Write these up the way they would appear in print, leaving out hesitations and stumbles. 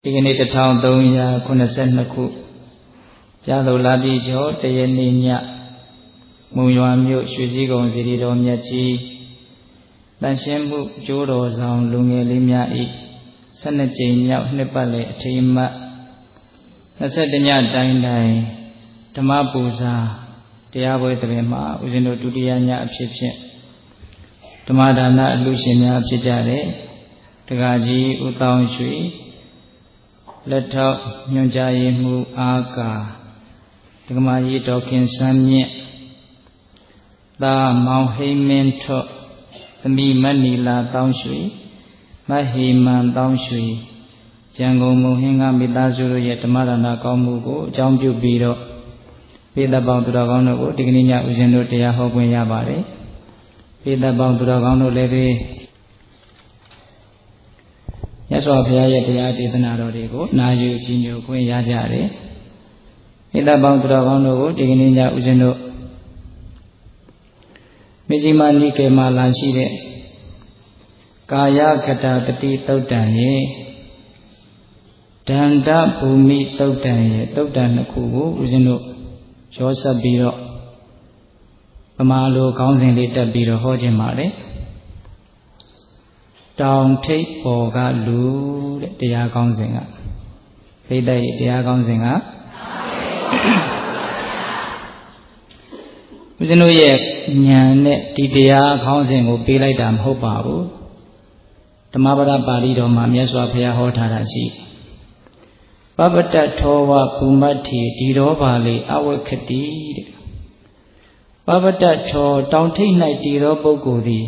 ဒီကနေ့1382ခုပြာလို့လာပြီကျော်တရနေ့ညမုံရွာမြို့ရွှေစည်းကုံစီရီတော်မြတ်ကြီးတန်ရှင်းမှုကျိုးတော်ဆောင်လူငယ်လေးများဤ12ကြိမ်မြောက်နှစ်ပတ်လည်အထိမ်းအမှတ်22ညတိုင်းဓမ္မပူဇာတရားပွဲတပင်မှာဦးဇင်းတို့ဒုတိယညအဖြစ်ဖြင့်ဓမ္မဒါနအလှရှင်များဖြစ်ကြတဲ့တက္ကကြီးဦးတောင်းရွှေလက်ထောက်ညွှန်ကြားရေးမှူးအားကာဒကမာကြီးဒေါခင်စန်းမြင့်သာမောင်ဟိမင်းထွတ်သမီးမနီလာတောင်းရွှေမဟိမန်တောင်းရွှေရန်ကုန်မုံဟင်းကမိသားစုတို့ရဲ့ဓမ္မဒါနကောင်းမှုကိုအကြောင်းပြုပြီးတော့ပိဿပေါင်းသူတော်ကောင်းတို့ကိုဒီကနေ့ညဦးဇင်းတို့တရားဟောခွင့်ရပါတယ်ပိဿပေါင်းသူတော်ကောင်းတို့လည်းပဲမြတ်စွာဘုရားရဲ့တရားဒေသနာတော်တွေကိုနာယူကြည်ညိုခွင့်ရကြတယ်ပိဿပေါင်းသူတော်ကောင်းတို့ကိုဒီကနေ့ညဦးဇင်းတို့မြစ်ကြီးမနိကေမှာလာရှိတဲ့ကာယကတာတတိသုတ်တံရဲ့ဒန္တဘူမိသုတ်တံရဲ့သုတ်တံနှစ်ခုကိုဦးဇင်းတို့ရောဆက်ပြီးတော့ဗမာလိုခေါင်းစဉ်လေးတက်ပြီးတော့ဟောခြင်းပါတယ်တောင်ထိပ်ပေါ်ကလူတဲ့တရားကောင်းစဉ်ကဖိတ်တဲ့တရားကောင်းစဉ်ကဦးဇင်းတို့ရဲ့ဉာဏ်နဲ့ဒီတရားကောင်းစဉ်ကိုပေးလိုက်တာမဟုတ်ပါဘူးဓမ္မပဒပါဠိတော်မှာမြတ်စွာဘုရားဟောထားတာရှိပပတ္တထောဝဘူမတ္ထိဒီရောပါလေအဝက္ခတိတဲ့ပပတ္တထောတောင်ထိပ်၌တည်သောပုဂ္ဂိုလ်သည်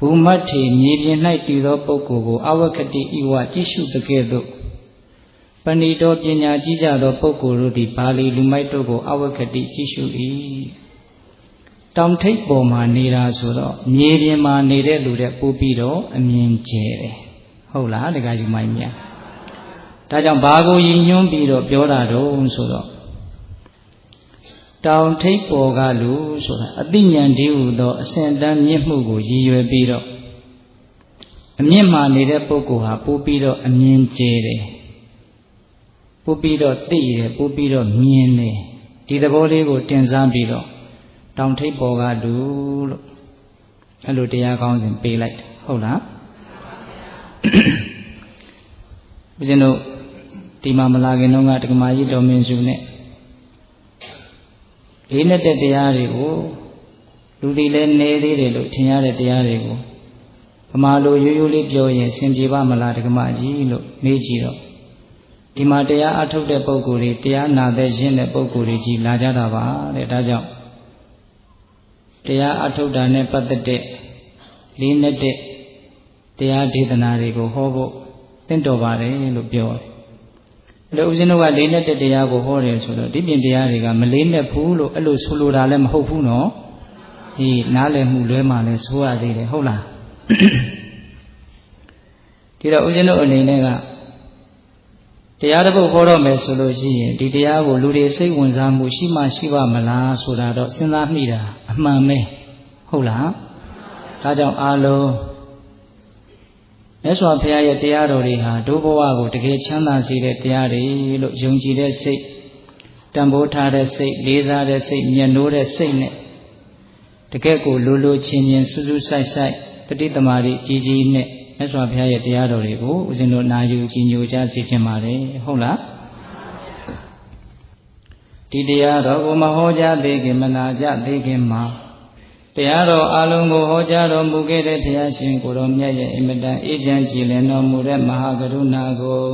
ဘူမတ္ထိမြေပြင်၌တည်သောပုဂ္ဂိုလ်ကိုအဝက္ခတိဤဝကြည့်ရှုတကဲ့သို့ပဏိတောပညာကြီးကြသောပုဂ္ဂိုလ်တို့သည်ပါဠိလူမိုက်တို့ကိုအဝက္ခတိကြည့်ရှု၏တောင်ထိပ်ပေါ်မှာနေတာဆိုတော့မြေပြင်မှာနေတဲ့လူတဲ့ပို့ပြီးတော့အမြင်ကျဲတယ်ဟုတ်လားတခါကြီးမိုင်းများဒါကြောင့်ဘာကိုရည်ညွှန်းပြီးတော့ပြောတာတော့ဆိုတော့တောင်ထိပ်ပေါ်ကလူဆိုတာအသိဉာဏ်တည်းဟူသောအစဉ်တန်းမြင့်မှုကိုရည်ရွယ်ပြီးတော့အမြင့်မှနေတဲ့ပုဂ္ဂိုလ်ဟာပို့ပြီးတော့အမြင်ကျဲတယ်ပို့ပြီးတော့သိတယ်ပို့ပြီးတော့မြင်တယ်ဒီသဘောလေးကိုတင်စားပြီးတော့တောင်ထိပ်ပေါ်ကလူလို့အဲ့လိုတရားကောင်းစဉ်ပေးလိုက်ဟုတ်လားဦးဇင်းတို့ဒီမှာမလာခင်တုန်းကဒကမာကြီးတော်မင်းစုနဲ့လေးနဲ့တဲ့တရားတွေကိုလူတွေလည်းနေသေးတယ်လို့ထင်ရတဲ့တရားတွေကိုဗမာလိုရိုးရိုးလေးပြောရင်ဆင်ပြေပါမလားဒကမာကြီးလို့မေးကြည့်တော့ဒီမှာတရားအထုတ်တဲ့ပုဂ္ဂိုလ်တွေတရားနာတဲ့ရင့်တဲ့ပုဂ္ဂိုလ်တွေကြီးလာကြတာပါတဲ့ဒါကြောင့်တရားအထုတ်တာနဲ့ပတ်သက်တဲ့လေးနဲ့တဲ့တရားဒေသနာတွေကိုဟောဖို့သင့်တော်ပါတယ်လို့ပြောတယ်အဲ့တော့ဦးဇင်းတို့ကလေးနဲ့တဲ့တရားကိုဟောတယ်ဆိုတော့ဒီပြင်တရားတွေကမလေးနဲ့ဘူးလို့အဲ့လိုဆိုလိုတာလည်းမဟုတ်ဘူးနော်ဒီနားလည်မှုလွဲမှလည်းဆိုရသေးတယ်ဟုတ်လားဒီတော့ဦးဇင်းတို့အနေနဲ့ကတရားတစ်ပုဒ်ဟောတော့မယ်ဆိုလို့ရှိရင်ဒီတရားကိုလူတွေစိတ်ဝင်စားမှုရှိမှရှိပါမလားဆိုတာတော့စဉ်းစားမိတာအမှန်ပဲဟုတ်လားဒါကြောင့်အားလုံးမြတ်စွာဘုရားရဲ့တရားတော်တွေဟာဒုဘဝကိုတကယ်ချမ်းသာစေတဲ့တရားတွေလို့ယုံကြည်တဲ့စိတ်တန်ဖိုးထားတဲ့စိတ်လေးစားတဲ့စိတ်မြတ်နိုးတဲ့စိတ်နဲ့တကယ်ကိုလိုလိုချင်းချင်းစူးစူးဆိုင်ဆိုင်တတိတမာရီကြီးကြီးနဲ့မြတ်စွာဘုရားရဲ့တရားတော်တွေကိုဦးဇင်းတို့နာယူကြည်ညိုကြစေခြင်းပါတယ်ဟုတ်လားဒီတရားတော်ကိုမဟောကြားသေးခင်မနာကြသေးခင်မှာတရားတော်အလုံးကိုဟောကြားတော်မူခဲ့တဲ့ဘုရားရှင်ကိုယ်တော်မြတ်ရဲ့အင်မတန်အေးချမ်းကြည်လင်တော်မူတဲ့မဟာကရုဏာကို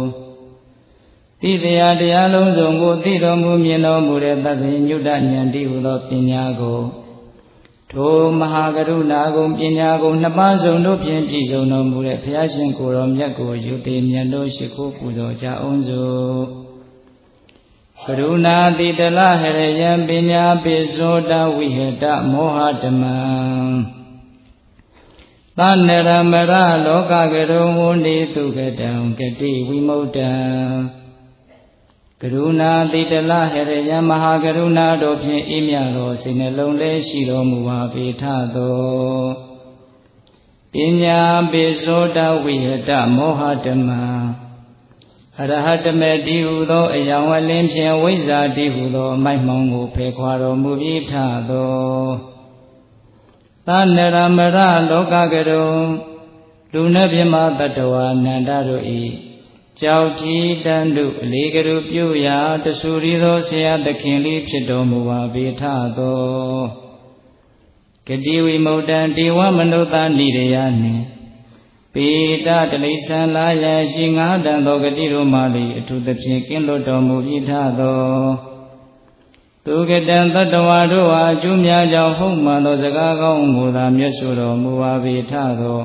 သိတရားတရားလုံးစုံကိုသိတော်မူမြင်တော်မူတဲ့သဗ္ဗညုတဉာဏ်တည်းဟူသောပညာကိုထိုမဟာကရုဏာကုံပညာကုံနှစ်ပါးစုံတို့ဖြင့်ပြည့်စုံတော်မူတဲ့ဘုရားရှင်ကိုယ်တော်မြတ်ကိုယူသေးမြတ်တို့ရှိခိုးပူဇော်ကြအောင်စို့ကရုဏာတိတလဟရယံပညာပိသောတဝိဟတမောဟဓမ္မံသနရမရလောကကရုံဝန္တိသုကတံဂတိဝိမုတ္တံကရုဏာတိတလဟရယံမဟာကရုဏာတို့ဖြင့်အေးမြတော်စိတ်နှလုံးလေးရှိတော်မူပါပေထသောပညာပိသောတဝိဟတမောဟဓမ္မံ အရဟတမေတိဟုသောအယောင်အလင်းဖြင့်ဝိဇ္ဇာတိဟုသောအမိုက်မှောင်ကိုဖယ်ခွာတော်မူပြီးထသောသနရမရလောကကရုံလူနှင့်ပြမတတ္တဝါနန္ဒတို့၏ကြောက်ကြီးတန်တို့အလေးကရုပြုရာတဆူရီသောဆရာသခင်လေးဖြစ်တော်မူပါပေထသောဂတိဝိမုတ်တံဒေဝမနုဿာနိရယနှင့်ပေတတလိษံလာရရှိငါးတန်သောဂတိတို့မှလည်းအထူးသဖြင့်ကင်းလွတ်တော်မူပြီးထသောသူကတံတတ္တဝါတို့အားအကျိုးများကြောင့်ဟုတ်မှန်သောစကားကောင်းကိုသာမြတ်ဆိုတော်မူပါပေထသော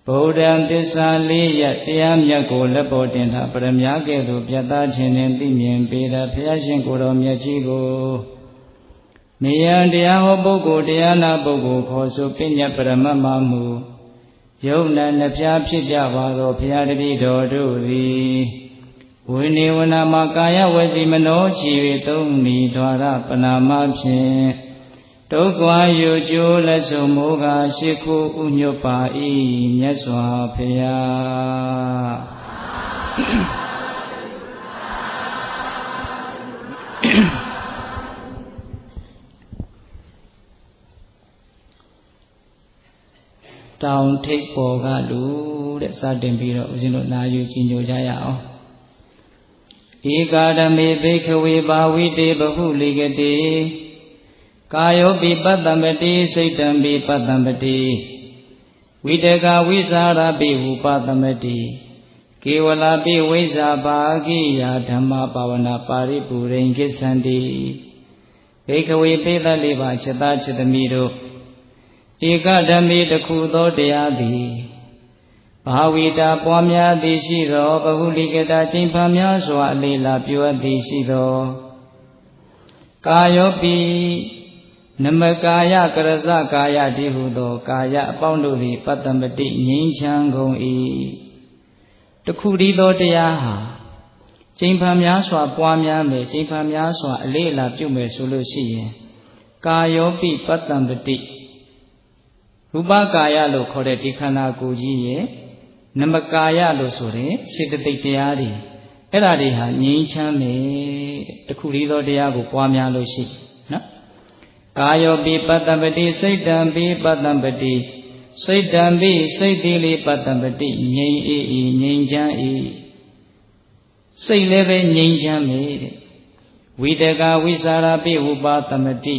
ဗုဒ္ဓံသစ္စာလေးရတရားမြတ်ကိုလက်ပေါ်တင်ထားပရမကဲ့သို့ပြတ်သားခြင်းနှင့်သိမြင်ပေတာဘုရားရှင်ကိုယ်တော်မြတ်ကြီးကိုမေယံတရားဟောပုဂ္ဂိုလ်တရားနာပုဂ္ဂိုလ်ခေါ်ဆိုပညာပရမတ်မှမူယုံနာနှဖျားဖြစ်ကြပါသောဘုရားတပည့်တော်တို့သည်ဝိနေဝနာမှာကာယဝစီမနောချီ၍သုံးမိဓာရပနာမဖြင့်ဒုက္ခယုကျိုးလက်ဆုံးမိုးကရှိခုဥညွတ်ပါ၏မြတ်စွာဘုရားတောင်ထိပ်ပေါ်ကလူတဲ့စတင်ပြီးတော့ဦးဇင်းတို့နာယူကြည်ညိုကြရအောင်ဧကာဓမေဘိက္ခဝေဘာဝိတေဘဟုလိကတိကာယောပိပတ္တမတိစိတ်တံပိပတ္တမတိဝိတကဝိစာရပိဝုပတ္တမတိကေဝလာပိဝိဇ္ဇာဘာဂိယာဓမ္မပါဝနာပါရိပူရိန်ကိစ္ဆန္တိဘိက္ခဝေပိသလေးပါချက်သားချက်သမီးတို့ဧကဓမ္မေတခုသောတရားသည်ဘာဝိတာပွားများသည်ရှိသောဘဟုလိကတာချိန်ဖန်များစွာအလေးလာပြုအပ်သည်ရှိသောကာယောပိနမကာယကရဇကာယတိဟုသောကာယအပေါင်းတို့သည်ပတ္တမတိငြိမ်းချမ်းကုန်၏တခုတည်းသောတရားဟာချိန်ဖန်များစွာပွားများမယ်ချိန်ဖန်များစွာအလေးလာပြုမယ်ဆိုလို့ရှိရင်ကာယောပိပတ္တမတိရူပကာယလို့ခေါ်တဲ့ဒီခန္ဓာကိုယ်ကြီးရဲ့နမကာယလို့ဆိုတဲ့စေတသိက်တရားတွေအဲ့ဒါတွေဟာငြိမ်းချမ်းမယ်တခုတည်းသောတရားကိုပွားများလို့ရှိနော်ကာယောပိပတ္တပတိစိတ်တံပိပတ္တပတိစိတ်တံပိစိတ်တိလေးပတ္တပတိငြိမ်း၏ငြိမ်းချမ်း၏စိတ်လည်းပဲငြိမ်းချမ်းမယ်တဲ့ဝိတကဝိစာရပိဝုပတမတိ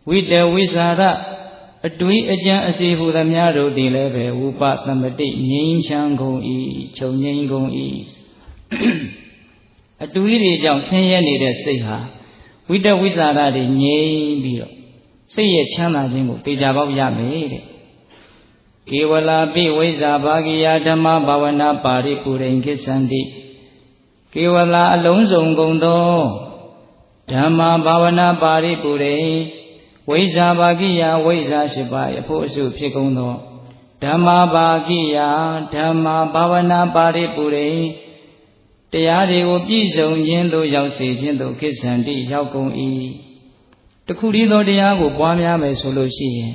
ဝိတဝိစာရအတွေးအကြံအစီဟုသမျှတို့သည်လည်းပဲဝုပသမတိငြိမ်းချမ်းကုန်၏ချုပ်ငြိမ်းကုန်၏အတွေးတွေကြောင့်ဆင်းရဲနေတဲ့စိတ်ဟာဝိတဝိစာရတွေငြိမ်းပြီးတော့စိတ်ရဲ့ချမ်းသာခြင်းကိုသိကြပေါက်ရမယ်တဲ့ကေဝလာပိဝိဇ္ဇာဘာဂိယဓမ္မဘာဝနာပါရိပူရိန်ကိစ္ဆန္တိကေဝလာအလုံးစုံကုန်သောဓမ္မဘာဝနာပါရိပူရိန်ဝိဇ္ဇာဘာဂိယဝိဇ္ဇာရှိပါအဖို့အစုဖြစ်ကုန်သောဓမ္မဘာဂိယဓမ္မဘာဝနာပါရိပူရိန်တရားတွေကိုပြည့်စုံခြင်းသို့ရောက်စေခြင်းသို့ကိစ္ဆန္တိရောက်ကုန်၏တခုတည်းသောတရားကိုပွားများမယ်ဆိုလို့ရှိရင်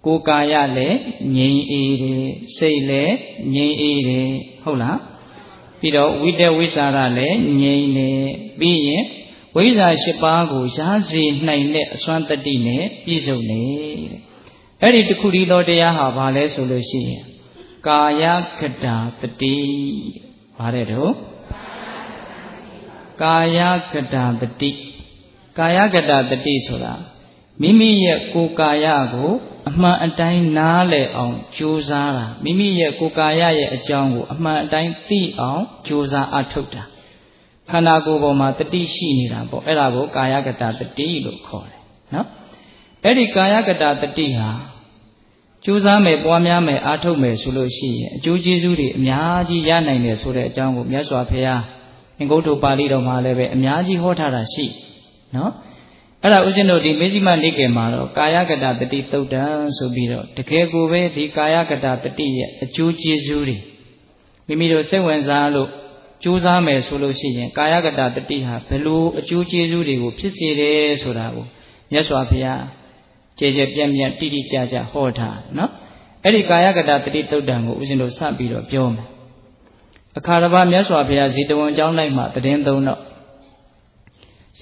ကိုယ်ကာယလည်းငြိမ်အေးတယ်စိတ်လည်းငြိမ်အေးတယ်ဟုတ်လားပြီးတော့ဝိတဝိစာရလည်းငြိမ်တယ်ပြီးရင်ဝိဇ္ဇာ၈ပါးကိုရှားစေနိုင်တဲ့အစွမ်းတတ္တိနဲ့ပြည့်စုံတယ်အဲ့ဒီတခုတည်းသောတရားဟာဘာလဲဆိုလို့ရှိရင်ကာယကတာတတိဘာတဲ့တော့ကာယကတာတတိကာယကတာတတိဆိုတာမိမိရဲ့ကိုယ်ကာယကိုအမှန်အတိုင်းနားလည်အောင်ကြိုးစားတာမိမိရဲ့ကိုယ်ကာယရဲ့အကြောင်းကိုအမှန်အတိုင်းသိအောင်ကြိုးစားအထုတ်တာခန္ဓာကိုယ်ပေါ်မှာတတိရှိနေတာပေါ့အဲ့ဒါကိုကာယကတာတတိလို့ခေါ်တယ်နော်အဲ့ဒီကာယကတာတတိဟာကြိုးစားမယ်ပွားများမယ်အားထုတ်မယ်ဆိုလို့ရှိရင်အကျိုးကျေးဇူးတွေအများကြီးရနိုင်တယ်ဆိုတဲ့အကြောင်းကိုမြတ်စွာဘုရားအင်္ဂုတ္တပါဠိတော်မှာလည်းပဲအများကြီးဟောထားတာရှိနော်အဲ့ဒါဥစဉ်တို့ဒီမေဇိမနိကေမှာတော့ကာယကတာတတိသုတ်တံဆိုပြီးတော့တကယ်ကိုပဲဒီကာယကတာတတိရဲ့အကျိုးကျေးဇူးတွေမိမိတို့စိတ်ဝင်စားလို့ကြိုးစားမယ်ဆိုလို့ရှိရင်ကာယကတာတတိဟာဘယ်လိုအကျိုးကျေးဇူးတွေကိုဖြစ်စေတယ်ဆိုတာကိုမြတ်စွာဘုရားကျေကျေပြန့်ပြန့်တိတိကျကျဟောထားနော်အဲ့ဒီကာယကတာတတိသုတ်တံကိုဥစဉ်တို့စပြီးတော့ပြောမယ် အခါတစ်ပါးမြတ်စွာဘုရားဇီတဝန်ကျောင်း၌မှတည်င်းသုံးတော့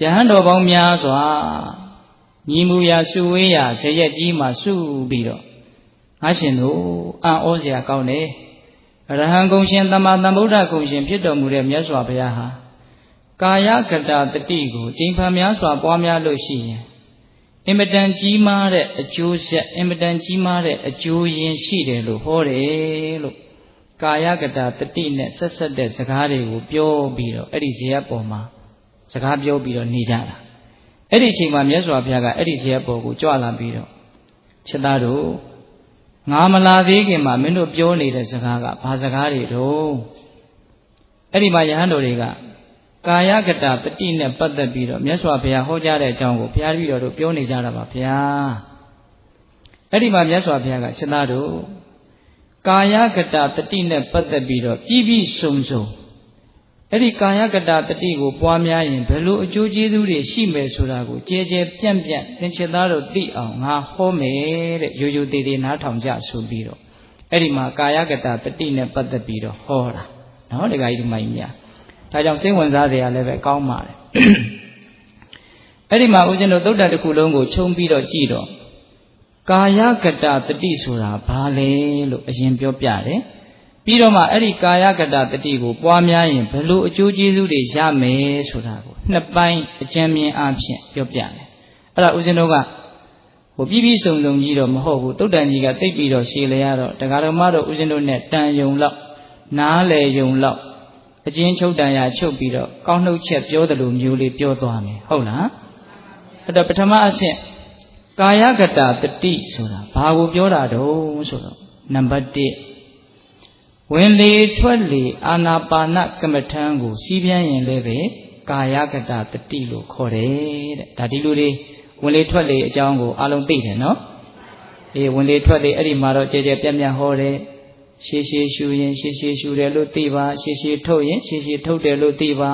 ယဟန်တော်ပေါင်းများစွာညီမူရာစုဝေးရာဇရက်ကြီးမှစုပြီးတော့ငါရှင်တို့အံ့ဩစရာကောင်းတယ်အရဟံဂုဏ်ရှင်သမ္မာသမ္ဗုဒ္ဓဂုဏ်ရှင်ဖြစ်တော်မူတဲ့မြတ်စွာဘုရားဟာကာယကတတတိကိုကျင့်ဖန်များစွာပွားများလို့ရှိရင်အင်မတန်ကြီးမားတဲ့အကျိုးဆက်အင်မတန်ကြီးမားတဲ့အကျိုးရင်းရှိတယ်လို့ဟောတယ်လို့ကာယကတတတိနဲ့ဆက်ဆက်တဲ့စကားတွေကိုပြောပြီးတော့အဲ့ဒီဇရက်ပေါ်မှာစကားပြောပြီးတော့နေကြတာအဲ့ဒီအချိန်မှာမြတ်စွာဘုရားကအဲ့ဒီဇရက်ပေါ်ကိုကြွလာပြီးတော့ချက်သားတို့ငါမလာသေးခင်မှာမင်းတို့ပြောနေတဲ့စကားကဘာစကားတွေတော့အဲ့ဒီမှာယဟန်တော်တွေကကာယကတတတိနဲ့ပတ်သက်ပြီးတော့မြတ်စွာဘုရားဟောကြားတဲ့အကြောင်းကိုဘုရားတပည့်တော်တို့ပြောနေကြတာပါဗျာအဲ့ဒီမှာမြတ်စွာဘုရားကချက်သားတို့ကာယကတတတိနဲ့ပတ်သက်ပြီးတော့ပြည့်စုံအဲ့ဒီကာယကတတတိကိုပွားများရင်ဘယ်လိုအကျိုးကျေးဇူးတွေရှိမယ်ဆိုတာကိုကြဲကြဲပြန့်ပြန့်သင်္ချေသားတို့သိအောင်ငါဟောမယ်တဲ့ရိုးရိုးသေးသေးနားထောင်ကြဆိုပြီးတော့အဲ့ဒီမှာကာယကတတတိနဲ့ပတ်သက်ပြီးတော့ဟောတာနော်ဒကာကြီးဒီမိုင်းများဒါကြောင့်စိတ်ဝင်စားစရာလည်းပဲကောင်းပါတယ်အဲ့ဒီမှာဦးဇင်းတို့သုတ္တတစ်ခုလုံးကိုခြုံပြီးတော့ကြည့်တော့ကာယကတတတိဆိုတာဘာလဲလို့အရင်ပြောပြတယ်ပြီးတော့မှအဲ့ဒီကာယကတတတိကိုပွားများရင်ဘယ်လိုအကျိုးကျေးဇူးတွေရမယ်ဆိုတာကိုနှစ်ပိုင်းအကျဉ်းမြင်အားဖြင့်ပြောပြတယ်အဲ့ဒါဦးဇင်းတို့ကပြည့်စုံကြီးတော့မဟုတ်ဘူးသုတ္တန်ကြီးကသိပြီးတော့ရှည်လေရတော့တရားတော်မတို့ဦးဇင်းတို့နဲ့တန်ယုံလောက်နားလေယုံလောက်အကျဉ်းချုပ်တန်ရာချုပ်ပြီးတော့ကောင်းနှုတ်ချက်ပြောတယ်လို့မျိုးလေးပြောသွားမယ်ဟုတ်လားအဲ့တော့ပထမအဆင့်ကာယကတတတိဆိုတာဘာကိုပြောတာတုံးဆိုတော့နံပါတ်1ဝင်လေထွက်လေအာနာပါနကမ္မထံကိုစီးပြန်ရင်လည်းပဲကာယကတတတိလို့ခေါ်တယ်တဲ့ဒါဒီလိုတွေဝင်လေထွက်လေအကြောင်းကိုအလုံးသိတယ်နော်ဝင်လေထွက်လေအဲ့ဒီမှာတော့ကြဲကြဲပြန့်ပြန့်ဟောတယ်ရှည်ရှည်ရှူရင်ရှည်ရှည်ရှူတယ်လို့သိပါရှည်ရှည်ထုတ်ရင်ရှည်ရှည်ထုတ်တယ်လို့သိပါ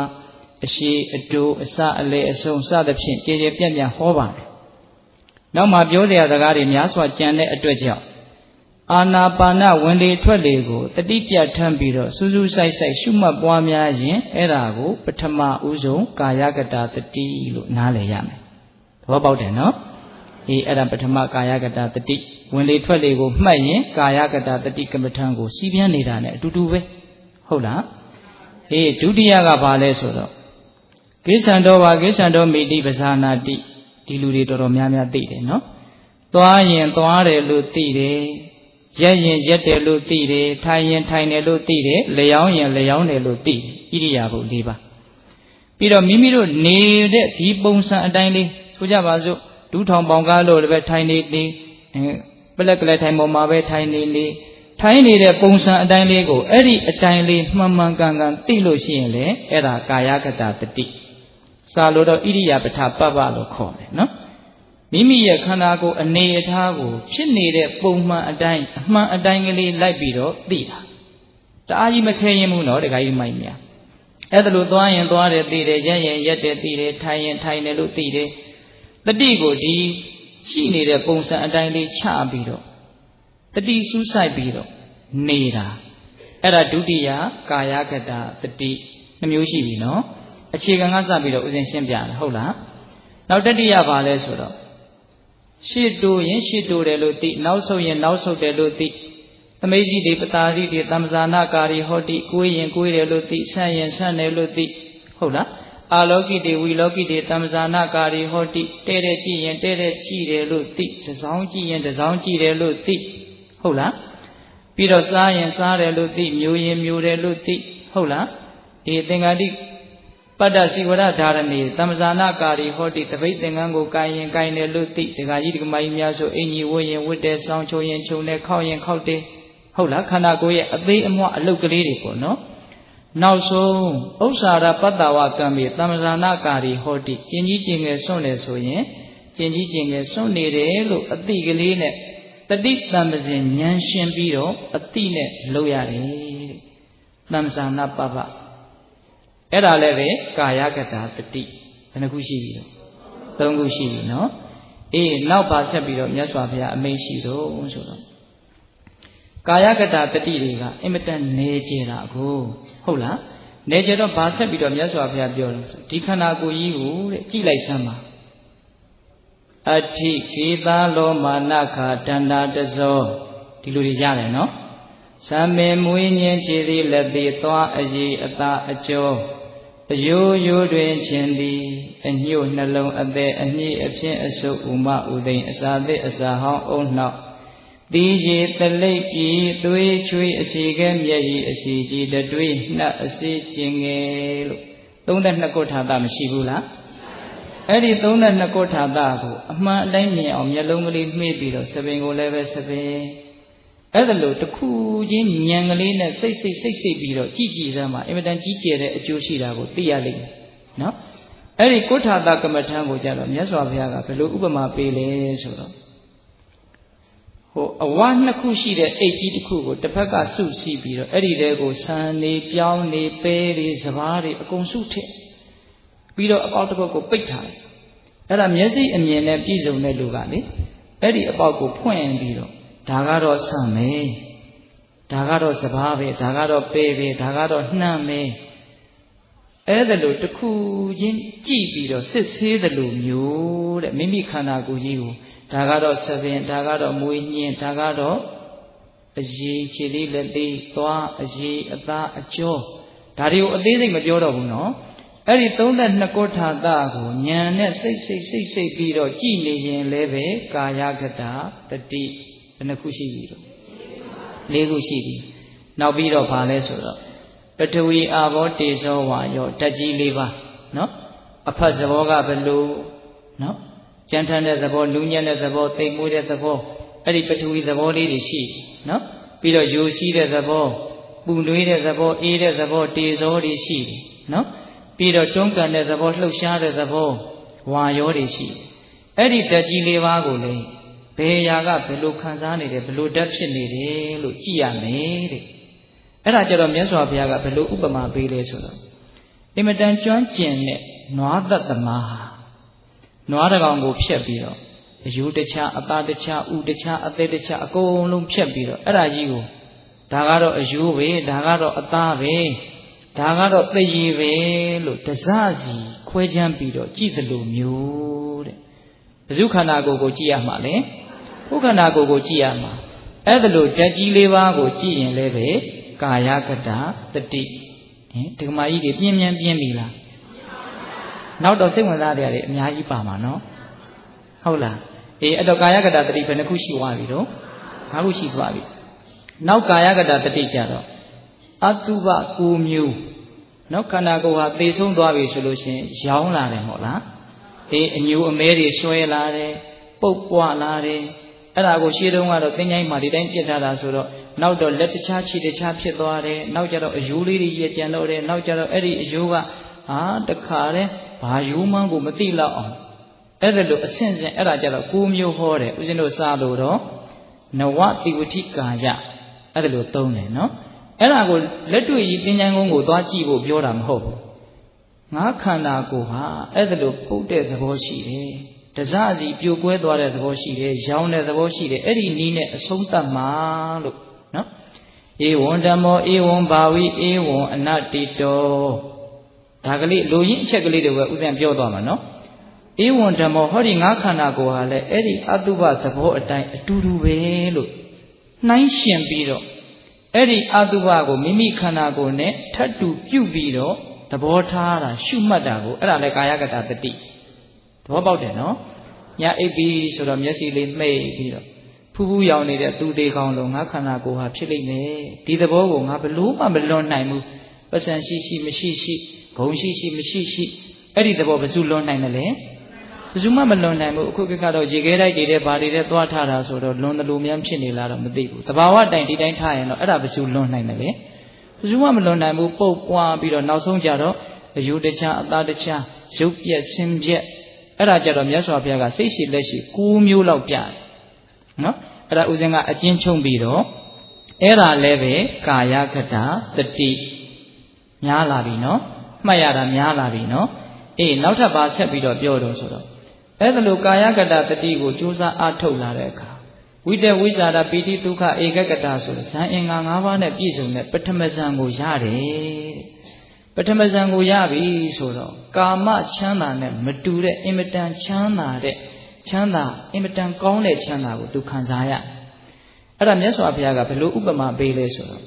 အရှည်အတိုးအစအလေအဆုံးစသဖြင့်ကြဲကြဲပြန့်ပြန့်ဟောပါတယ်နောက်မှပြောစရာစကားတွေများစွာကြံတဲ့အတွက်ကြောင့်အာနာပါနဝင်လေထွက်လေကိုတတိပြတ်ထမ်းပြီးတော့စူးစူးဆိုင်ဆိုင်ရှုမှတ်ပွားများရင်အဲ့ဒါကိုပထမဦးဆုံးကာယကတတတိလို့နားလည်ရမယ်သဘောပေါက်တယ်နော်အဲ့ဒါပထမကာယကတတတိဝင်လေထွက်လေကိုမှတ်ရင်ကာယကတတတိကမ္မထံကိုစီးပြန်နေတာ ਨੇ အတူတူပဲဟုတ်လားဒုတိယကဘာလဲဆိုတော့ကိစ္ဆံတော်ပါကိစ္ဆံတော်မိတိပဇာနာတိဒီလူတွေတော်တော်များများသိတယ်နော်သွားရင်သွားတယ်လို့သိတယ်ရက်ရင်ရက်တယ်လို့သိတယ်ထိုင်ရင်ထိုင်တယ်လို့သိတယ်လျောင်းရင်လျောင်းတယ်လို့သိတယ်ဣရိယာပု၄ပါးပြီးတော့မိမိတို့နေတဲ့ဒီပုံစံအတိုင်းလေးဆိုကြပါစို့ဒူးထောင်ပေါင်ကားလို့လည်းပဲထိုင်နေနေပလက်ကလေးထိုင်ပေါ်မှာပဲထိုင်နေနေထိုင်နေတဲ့ပုံစံအတိုင်းလေးကိုအဲ့ဒီအတိုင်းလေးမှန်မှန်ကန်ကန်သိလို့ရှိရင်လေအဲ့ဒါကာယကတတတိစာလို့တော့ဣရိယာပထပပလို့ခေါ်တယ်နော်မိမိရဲ့ခန္ဓာကိုယ်အနေအထားကိုဖြစ်နေတဲ့ပုံမှန်အတိုင်းအမှန်အတိုင်းကလေးလိုက်ပြီးတော့သိတာတအားကြီးမခဲရင်ဘူးနော်တခါကြီးမိုက်များအဲ့ဒါလို့သွားရင်သွားတယ်သိတယ်ရက်ရင်ရက်တယ်သိတယ်ထိုင်ရင်ထိုင်တယ်လို့သိတယ်တတိကိုဒီရှိနေတဲ့ပုံစံအတိုင်းလေးချပြီးတော့တတိစူးစိုက်ပြီးတော့နေတာအဲ့ဒါဒုတိယကာယကတတတိနှမျိုးရှိပြီနော်အခြေခံကစပြီးတော့ဥစဉ်ရှင်းပြတယ်ဟုတ်လားနောက်တတိယဘာလဲဆိုတော့ရှေ့တိုးရင်ရှေ့တိုးတယ်လို့သိနောက်ဆုတ်ရင်နောက်ဆုတ်တယ်လို့သိသမိတ်ရှိတွေပတာရှိတွေသမ္ပဇာနာကာရီဟောတိကိုယ်ရင်ကိုယ်တယ်လို့သိဆန့်ရင်ဆန့်တယ်လို့သိဟုတ်လားအာလောကိတေဝီလောကိတေသမ္ပဇာနာကာရီဟောတိတဲ့တဲ့ကြည့်ရင်တဲ့တဲ့ကြည့်တယ်လို့သိတစောင်းကြည့်ရင်တစောင်းကြည့်တယ်လို့သိဟုတ်လားပြီးတော့စားရင်စားတယ်လို့သိမျိုးရင်မျိုးတယ်လို့သိဟုတ်လားသင်္ဃာတိပတ္တစီဝရဓာရဏီသမ္ပဇာနာကာရီဟောတိတပိတ်သင်္ကန်းကိုကိုင်ရင်ကိုင်တယ်လို့သိဒကာကြီးဒကမကြီးများဆိုအင်ကြီးဝတ်ရင်ဝတ်တယ်ဆောင်းချုံရင်ချုံတယ်ခောက်ရင်ခောက်တယ်ဟုတ်လားခန္ဓာကိုယ်ရဲ့အသေးအမွှအလုတ်ကလေးတွေပေါ့နော်နောက်ဆုံးဥစ္စာရပတ္တဝကံမြေသမ္ပဇာနာကာရီဟောတိကျင်ကြီးကျင်ငယ်စွန့်တယ်ဆိုရင်ကျင်ကြီးကျင်ငယ်စွန့်နေတယ်လို့အတိကလေးနဲ့တတိတံပဇင်ဉာဏ်ရှင်ပြီးတော့အတိနဲ့လုပ်ရတယ်တဲ့သမ္ပဇာနာပပအဲ့ဒါလည်းပဲကာယကတတတိဘယ်နှခုရှိပြီလဲ၃ခုရှိပြီနော်နောက်ပါဆက်ပြီးတော့မြတ်စွာဘုရားအမိန့်ရှိတော့ဆိုတော့ ကာယကတတတိတွေကအင်မတန်နေကြတာကိုဟုတ်လားနေကြတော့ဘာဆက်ပြီးတော့မြတ်စွာဘုရားပြောလို့ဒီခန္ဓာကိုယ်ကြီးကိုတဲ့ကြည့်လိုက်စမ်းပါအဋ္ဌိကေသာလောမာနခာတန္တာတဇောဒီလိုတွေရတယ်နော်သံမေမွေးညင်းခြေသည်လက်သည်သွားအည်အသာအကျော်အယိုးယိုးတွင်ခြင်းသည်အညှို့နှလုံးအသက်အမြင့်အဖြစ်အဆုပ်ဥမဥသိမ်အစာသစ်အစာဟောင်းအုံနောက်တီးရီတလိပ်ပြည်သွေးချွေးအစီကဲမျက်ရည်အစီကြီးတတွေးနှက်အစီကျင်ငယ်လို့32ခုထာတာမရှိဘူးလားအဲ့ဒီ32ခုထာတာကိုအမှန်အတိုင်းမြင်အောင်မျက်လုံးကလေးမှေးပြီးတော့သပင်ကိုလည်းပဲသပင်အဲ့ဒါလို့တစ်ခုချင်းဉာဏ်ကလေးနဲ့စိတ်ပြီးတော့ကြည်စမ်းမှာအင်မတန်ကြီးကျယ်တဲ့အကျိုးရှိတာကိုသိရလိမ့်မယ်နော်အဲ့ဒီကုဋ္ဌာတကမ္မထံကိုကြတော့မြတ်စွာဘုရားကဘယ်လိုဥပမာပေးလဲဆိုတော့ဟိုအဝါနှစ်ခုရှိတဲ့အိတ်ကြီးတစ်ခုကိုတစ်ဖက်ကစုစည်းပြီးတော့အဲ့ဒီတဲကိုဆန်နေပြောင်းနေပဲတွေစပားတွေအကုန်စုထည့်ပြီးတော့အပေါက်တစ်ခုကိုပိတ်ထားတယ်အဲ့ဒါမျက်စိအမြင်နဲ့ပြည့်စုံတဲ့လူကလေအဲ့ဒီအပေါက်ကိုဖွင့်ပြီးတော့ဒါကတော့ဆန်မယ်ဒါကတော့စပားပဲဒါကတော့ပဲပဲဒါကတော့နှမ်းမယ်အဲ့ဒါလို့တစ်ခုချင်းကြည့်ပြီးတော့စစ်ဆေးတယ်လို့မျိုးတဲ့မိမိခန္ဓာကိုယ်ကြီးကိုဒါကတော့သပင်ဒါကတော့မွေးညင်းဒါကတော့အရေးခြေလေးလက်သေးသွားအရေးအသားအကျော်ဒါတွေကိုအသေးစိတ်မပြောတော့ဘူးနော်အဲ့ဒီ32ကုဋ္ဌာတကိုဉာဏ်နဲ့စိတ်ပြီးတော့ကြည်နေရင်လည်းပဲကာယကတတတိဘယ်နှခုရှိပြီတော့4ခုရှိပြီနောက်ပြီးတော့ဗာလဲဆိုတော့ပထဝီအာဘောတေဇောဝါယောဓာတ်ကြီး4ပါးနော်အဖတ်သဘောကဘယ်လိုနော်ကြမ်းထမ်းတဲ့သဘောလူညံ့တဲ့သဘောသိမ်မွေးတဲ့သဘောအဲ့ဒီပထဝီသဘောလေးတွေရှိနော်ပြီးတော့ယိုစီးတဲ့သဘောပူနွေးတဲ့သဘောအေးတဲ့သဘောတေဇောတွေရှိတယ်နော်ပြီးတော့တွန်းကန်တဲ့သဘောလှုပ်ရှားတဲ့သဘောဝါယောတွေရှိအဲ့ဒီဓာတ်ကြီး4ပါးကိုလေဘယ်ရာကဘယ်လိုခံစားနေတယ်ဘယ်လိုဓာတ်ဖြစ်နေတယ်လို့ကြည့်ရမယ်တဲ့အဲ့ဒါကြတော့မြတ်စွာဘုရားကဘယ်လိုဥပမာပေးလဲဆိုတော့အင်မတန်ကျွမ်းကျင်တဲ့နွားသက်သမားနွားတကောင်ကိုဖြတ်ပြီးတော့အယူတခြားအသားတခြားဥတခြားအသေးတခြားအကုန်လုံးဖြတ်ပြီးတော့အဲ့ဒါကြီးကိုဒါကတော့အယူပဲဒါကတော့အသားပဲဒါကတော့သိရည်ပဲလို့တစစီခွဲချမ်းပြီးတော့ကြည့်သလိုမျိုးတဲ့ဘယ်သူခန္ဓာကိုယ်ကိုကြည့်ရမှာလဲကိုယ်ခန္ဓာကိုယ်ကိုကြည့်ရမှာအဲ့ဒါလို့ဓာတ်ကြီး4ပါးကိုကြည့်ရင်လည်းပဲကာယကတတတိဒီကမာကြီးတွေပြင်းပြီလားနောက်တော့စိတ်ဝင်စားတဲ့အရာတွေအများကြီးပါမှာနော်ဟုတ်လားအဲ့တော့ကာယကတတတိဘယ်နှခုရှိသွားပြီတော့5ခုရှိသွားပြီနောက်ကာယကတတတိကြတော့အတုပ9မျိုးနော်ခန္ဓာကိုယ်ဟာသေဆုံးသွားပြီဆိုလို့ရှိရင်ရောင်းလာတယ်မဟုတ်လားအညူအမဲတွေဆွဲလာတယ်ပုတ်ပွားလာတယ်အဲ့ဒါကိုရှင်းတုန်းကတော့သင်္ချိုင်းမှာဒီတိုင်းပြစ်ထားတာဆိုတော့နောက်တော့လက်တခြားခြေတခြားဖြစ်သွားတယ်နောက်ကျတော့အယိုးလေးတွေရကြံတော့တယ်နောက်ကျတော့အဲ့ဒီအယိုးကတခါတည်းဘာယိုးမှန်းကိုမသိတော့အောင်အဲ့ဒါလို့အဆင့်အဲ့ဒါကြတော့9မျိုးဟောတယ်ဦးဇင်းတို့စာလို့တော့နဝတိဝတိကာယအဲ့ဒါလို့သုံးတယ်နော်အဲ့ဒါကိုလက်တွေ့ကြီးသင်္ချိုင်းကုန်းကိုသွားကြည့်ဖို့ပြောတာမဟုတ်ဘူးငါခန္ဓာကိုယ်ဟာအဲ့ဒါလို့ပုတ်တဲ့သဘောရှိတယ်တစစီပြိုကွဲသွားတဲ့သဘောရှိတယ်ရောင်းတဲ့သဘောရှိတယ်အဲ့ဒီနည်းနဲ့အဆုံးသတ်မှာလို့နော်ဧဝံဓမ္မောဧဝံဘာဝိဧဝံအနတ္တိတောဒါကလေးလူရင်းအချက်ကလေးတွေပဲဥဒ္ဒံပြောသွားမှာနော်ဧဝံဓမ္မောဟောဒီငါခန္ဓာကိုယ်ဟာလည်းအဲ့ဒီအတုပသဘောအတိုင်းအတူတူပဲလို့နှိုင်းရှင်ပြီးတော့အဲ့ဒီအတုပကိုမိမိခန္ဓာကိုယ်နဲ့ထပ်တူပြုပြီးတော့သဘောထားတာရှုမှတ်တာကိုအဲ့ဒါလည်းကာယကတတတိသဘောပေါက်တယ်နော်ညာအိပ်ပြီးဆိုတော့မျက်စိလေးမှိတ်ပြီးတော့ဖူးဖူးရောင်နေတဲ့သူသေးကောင်းလုံးငါခန္ဓာကိုယ်ဟာဖြစ်လိမ့်မယ်ဒီသဘောကိုငါဘလို့မှမလွန်နိုင်ဘူးပစံရှိမရှိဂုံရှိမရှိအဲ့ဒီသဘောဘယ်သူလွန်နိုင်တယ်လဲဘယ်သူမှမလွန်နိုင်ဘူးအခုကတော့ရေခဲတိုက်တွေတဲ့ဘာတွေတဲ့သွားထားတာဆိုတော့လွန်တယ်လို့များဖြစ်နေလားတော့မသိဘူးသဘာဝတိုင်ဒီတိုင်းထားရင်တော့အဲ့ဒါဘယ်သူလွန်နိုင်တယ်လဲဘယ်သူမှမလွန်နိုင်ဘူးပုတ်ပွားပြီးတော့နောက်ဆုံးကြတော့အယူတခြားအသားတခြားရုပ်ပြက်ဆင်းပြက်အဲ့ဒါကြတော့မြတ်စွာဘုရားကစိတ်ရှိလက်ရှိ9မျိုးလောက်ပြတယ်နော်အဲ့ဒါဥစဉ်ကအကျဉ်းချုပ်ပြီးတော့အဲ့ဒါလည်းပဲကာယကတတတိများလာပြီနော်မှတ်ရတာများလာပြီနော်နောက်ထပ်ပါဆက်ပြီးတော့ပြောတော့ဆိုတော့အဲ့ဒါလိုကာယကတတတိကိုကြိုးစားအားထုတ်လာတဲ့အခါ ဝိတ္တဝိဇာရပိတိဒုက္ခဧကကတာဆိုဇံအင်္ဂါ၅ပါးနဲ့ပြည့်စုံတဲ့ပထမဇံကိုရတယ်ပထမဇံကိုရပြီဆိုတော့ကာမချမ်းသာနဲ့မတူတဲ့အင်မတန်ချမ်းသာတဲ့ချမ်းသာအင်မတန်ကောင်းတဲ့ချမ်းသာကိုသူခံစားရအဲ့ဒါမြတ်စွာဘုရားကဘယ်လိုဥပမာပေးလဲဆိုတော့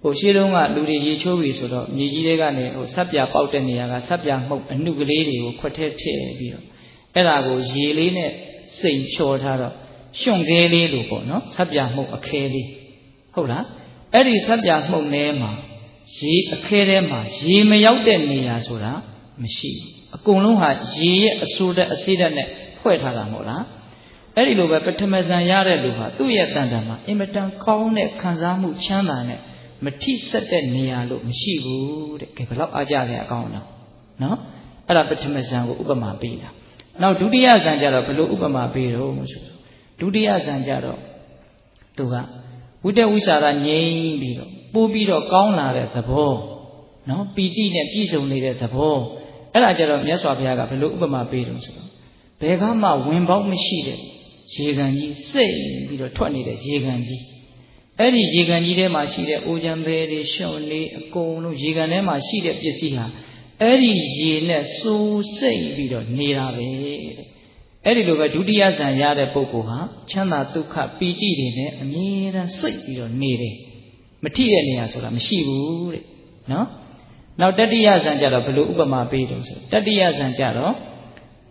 ဟိုရှေးတုန်းကလူတွေရေချိုးပြီဆိုတော့မြေကြီးတွေကနေဟိုဆပ်ပြပေါက်တဲ့နေရာကဆပ်ပြမှုတ်အနှုတ်ကလေးတွေကိုခွက်ထဲထည့်ပြီးတော့အဲ့ဒါကိုရေလေးနဲ့စိမ်ချော်ထားတော့ရွှွန့်ခဲလေးလို့ပေါ့နော်ဆပ်ပြမှုတ်အခဲလေးဟုတ်လားအဲ့ဒီဆပ်ပြမှုတ်ထဲမှာရေအခဲထဲမှာရေမရောက်တဲ့နေရာဆိုတာမရှိဘူးအကုန်လုံးဟာရေရဲ့အဆိုးတဲ့အစိဒတ်နဲ့ဖွဲ့ထားတာမဟုတ်လားအဲ့ဒီလိုပဲပထမဇန်ရတဲ့လူဟာသူ့ရဲ့တန်တန်မှာအင်မတန်ကောင်းတဲ့ခံစားမှုချမ်းသာနဲ့မထိဆက်တဲ့နေရာလို့မရှိဘူးတဲ့ကဲဘယ်တော့အားကြလဲအကောင်းတော့နော်အဲ့ဒါပထမဇန်ကိုဥပမာပေးတာနောက်ဒုတိယဇန်ကြတော့ဘယ်လိုဥပမာပေးတော့ဆိုဒုတိယဇန်ကြတော့သူကဝိတ္တဝိစာရငြိမ့်ပြီးတော့ပိုးပြီးတော့ကောင်းလာတဲ့သဘောနော်ပီတိနဲ့ပြည့်စုံနေတဲ့သဘောအဲ့ဒါကြတော့မြတ်စွာဘုရားကဘယ်လိုဥပမာပေးတော့ဆိုတော့ဘယ်ကမှဝင်ပေါက်မရှိတဲ့ရေကန်ကြီးစိတ်ပြီးတော့ထွက်နေတဲ့ရေကန်ကြီးအဲ့ဒီရေကန်ကြီးထဲမှာရှိတဲ့အိုချံဘဲတွေရှုံနေအကုန်လုံးရေကန်ထဲမှာရှိတဲ့ပစ္စည်းဟာအဲ့ဒီရေနဲ့စိုးစိတ်ပြီးတော့နေတာပဲတဲ့အဲ့ဒီလိုပဲဒုတိယဇန်ရတဲ့ပုဂ္ဂိုလ်ဟာချမ်းသာဒုက္ခပီတိတွေနဲ့အမြဲတမ်းစိတ်ပြီးတော့နေတယ်မထိတဲ့နေရာဆိုတာမရှိဘူးတဲ့နော်နောက်တတိယဇန်ကြတော့ဘယ်လိုဥပမာပေးတော့ဆိုတတိယဇန်ကြတော့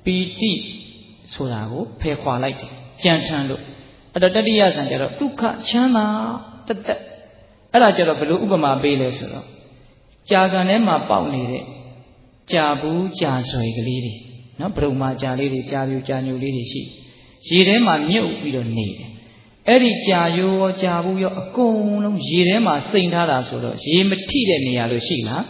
ပီတိဆိုတာကိုဖယ်ခွာလိုက်တယ်ကြံထမ်းလို့အဲ့တော့တတိယဇန်ကြတော့ဒုက္ခချမ်းသာတသက်အဲ့ဒါကြတော့ဘယ်လိုဥပမာပေးလဲဆိုတော့ကြာကန်ထဲမှာပေါက်နေတဲ့ကြာဘူးကြာဆွဲကလေးတွေနော်ဗြဟ္မာကြာလေးတွေကြာပြူကြာညိုလေးတွေရှိရေထဲမှာမြုပ်ပြီးတော့နေတယ်အဲ့ဒီကြာရိုးရောကြာဘူးရောအကုန်လုံးရေထဲမှာစိမ်ထားတာဆိုတော့ရေမထိတဲ့နေရာလို့ရှိလား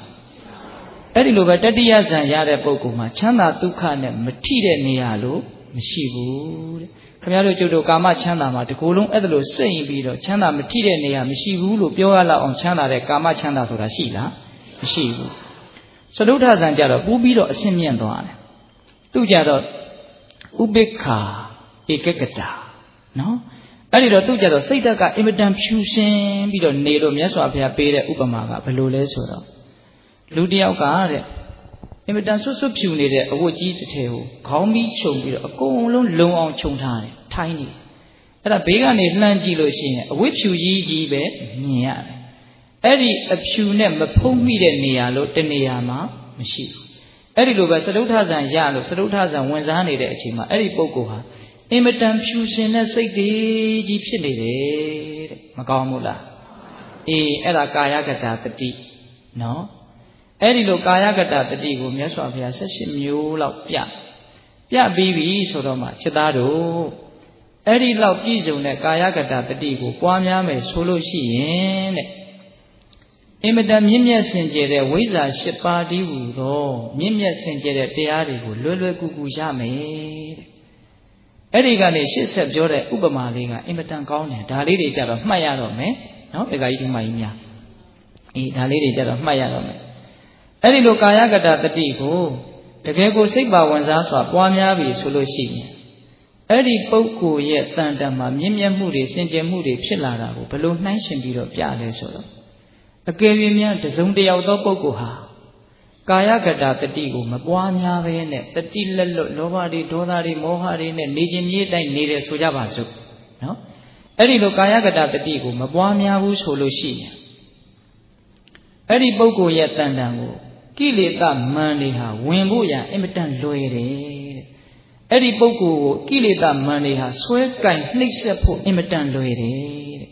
အဲ့ဒီလိုပဲတတိယဇန်ရတဲ့ပုဂ္ဂိုလ်မှာချမ်းသာဒုက္ခနဲ့မထိတဲ့နေရာလို့မရှိဘူးတဲ့ခင်ဗျားတို့ကျုပ်တို့ကာမချမ်းသာမှာဒီကိုယ်လုံးအဲ့ဒါလို့စိတ်ပြီးတော့ချမ်းသာမထိတဲ့နေရာမရှိဘူးလို့ပြောရလောက်အောင်ချမ်းသာတဲ့ကာမချမ်းသာဆိုတာရှိလားမရှိဘူးစတုထဇန်ကြတော့ပူပြီးတော့အဆင့်မြင့်သွားတယ်သူကြတော့ဥပိ္ပခာဧကကတာနော်အဲ့ဒီတော့သူကြတော့စိတ်ဓာတ်ကအင်မတန်ဖြူစင်ပြီးတော့နေလို့မြတ်စွာဘုရားပေးတဲ့ဥပမာကဘယ်လိုလဲဆိုတော့လူတယောက်ကတဲ့အင်မတန်ဆွတ်ဆွတ်ဖြူနေတဲ့အဝတ်ကြီးတစ်ထည်ကိုခေါင်းပြီးခြုံပြီးတော့အကုန်လုံးလုံအောင်ခြုံထားတယ်ထိုင်းနေအဲ့ဒါဘေးကနေလှမ်းကြည့်လို့ရှိရင်အဝတ်ဖြူကြီးကြီးပဲမြင်ရတယ်အဲ့ဒီအဖြူနဲ့မဖုံးမိတဲ့နေရာလို့တနေရာမှာမရှိဘူးအဲ့ဒီလိုပဲစတုထဇန်ရလို့စတုထဇန်ဝင်စားနေတဲ့အချိန်မှာအဲ့ဒီပုဂ္ဂိုလ်ဟာအင်မတန်ဖြူစင်တဲ့စိတ်တည်းကြီးဖြစ်နေတယ်တဲ့မကောင်းဘူးလားအေးအဲ့ဒါကာယကတာတတိနော်အဲ့ဒီလိုကာယကတာတတိကိုမြတ်စွာဘုရား18မျိုးလောက်ပြပြီးပြီဆိုတော့မှจิตသားတို့အဲ့ဒီလောက်ပြည့်စုံတဲ့ကာယကတာတတိကိုပွားများမယ်ဆိုလို့ရှိရင်တဲ့အင်မတန်မြင့်မြတ်စင်ကြယ်တဲ့ဝိဇ္ဇာ8ပါးတည်းဟူသောမြင့်မြတ်စင်ကြယ်တဲ့တရားတွေကိုလွယ်လွယ်ကူကူရမယ်တဲ့အဲ့ဒီကနေရှေ့ဆက်ပြောတဲ့ဥပမာလေးကအင်မတန်ကောင်းတယ်ဒါလေးတွေကြတော့မှတ်ရတော့မယ်နော်ဧကကြီးဒီမကြီးများအေးဒါလေးတွေကြတော့မှတ်ရတော့မယ်အဲ့ဒီလိုကာယကတာတတိကိုတကယ်ကိုစိတ်ပါဝင်စားစွာပွားများပြီဆိုလို့ရှိရင်အဲ့ဒီပုဂ္ဂိုလ်ရဲ့တန်တန်မှာမြင့်မြတ်မှုတွေစင်ကြယ်မှုတွေဖြစ်လာတာကိုဘယ်လိုနှိုင်းရှင်ပြီးတော့ပြလဲဆိုတော့အကယ်၍များတစုံတယောက်သောပုဂ္ဂိုလ်ဟာကာယကတာတတိကိုမပွားများပဲနဲ့တတိလက်လွတ်လောဘတွေဒေါသတွေမောဟတွေနဲ့နေခြင်းမြေတိုင်းနေတယ်ဆိုကြပါစို့နော်အဲ့ဒီလိုကာယကတာတတိကိုမပွားများဘူးဆိုလို့ရှိရင်အဲ့ဒီပုဂ္ဂိုလ်ရဲ့တန်တန်ကိုကိလေသာမန်တွေဟာဝင်ဖို့ရအင်မတန်လွယ်တယ်တဲ့အဲ့ဒီပုဂ္ဂိုလ်ကိုကိလေသာမန်တွေဟာဆွဲကင်နှိပ်စက်ဖို့အင်မတန်လွယ်တယ်တဲ့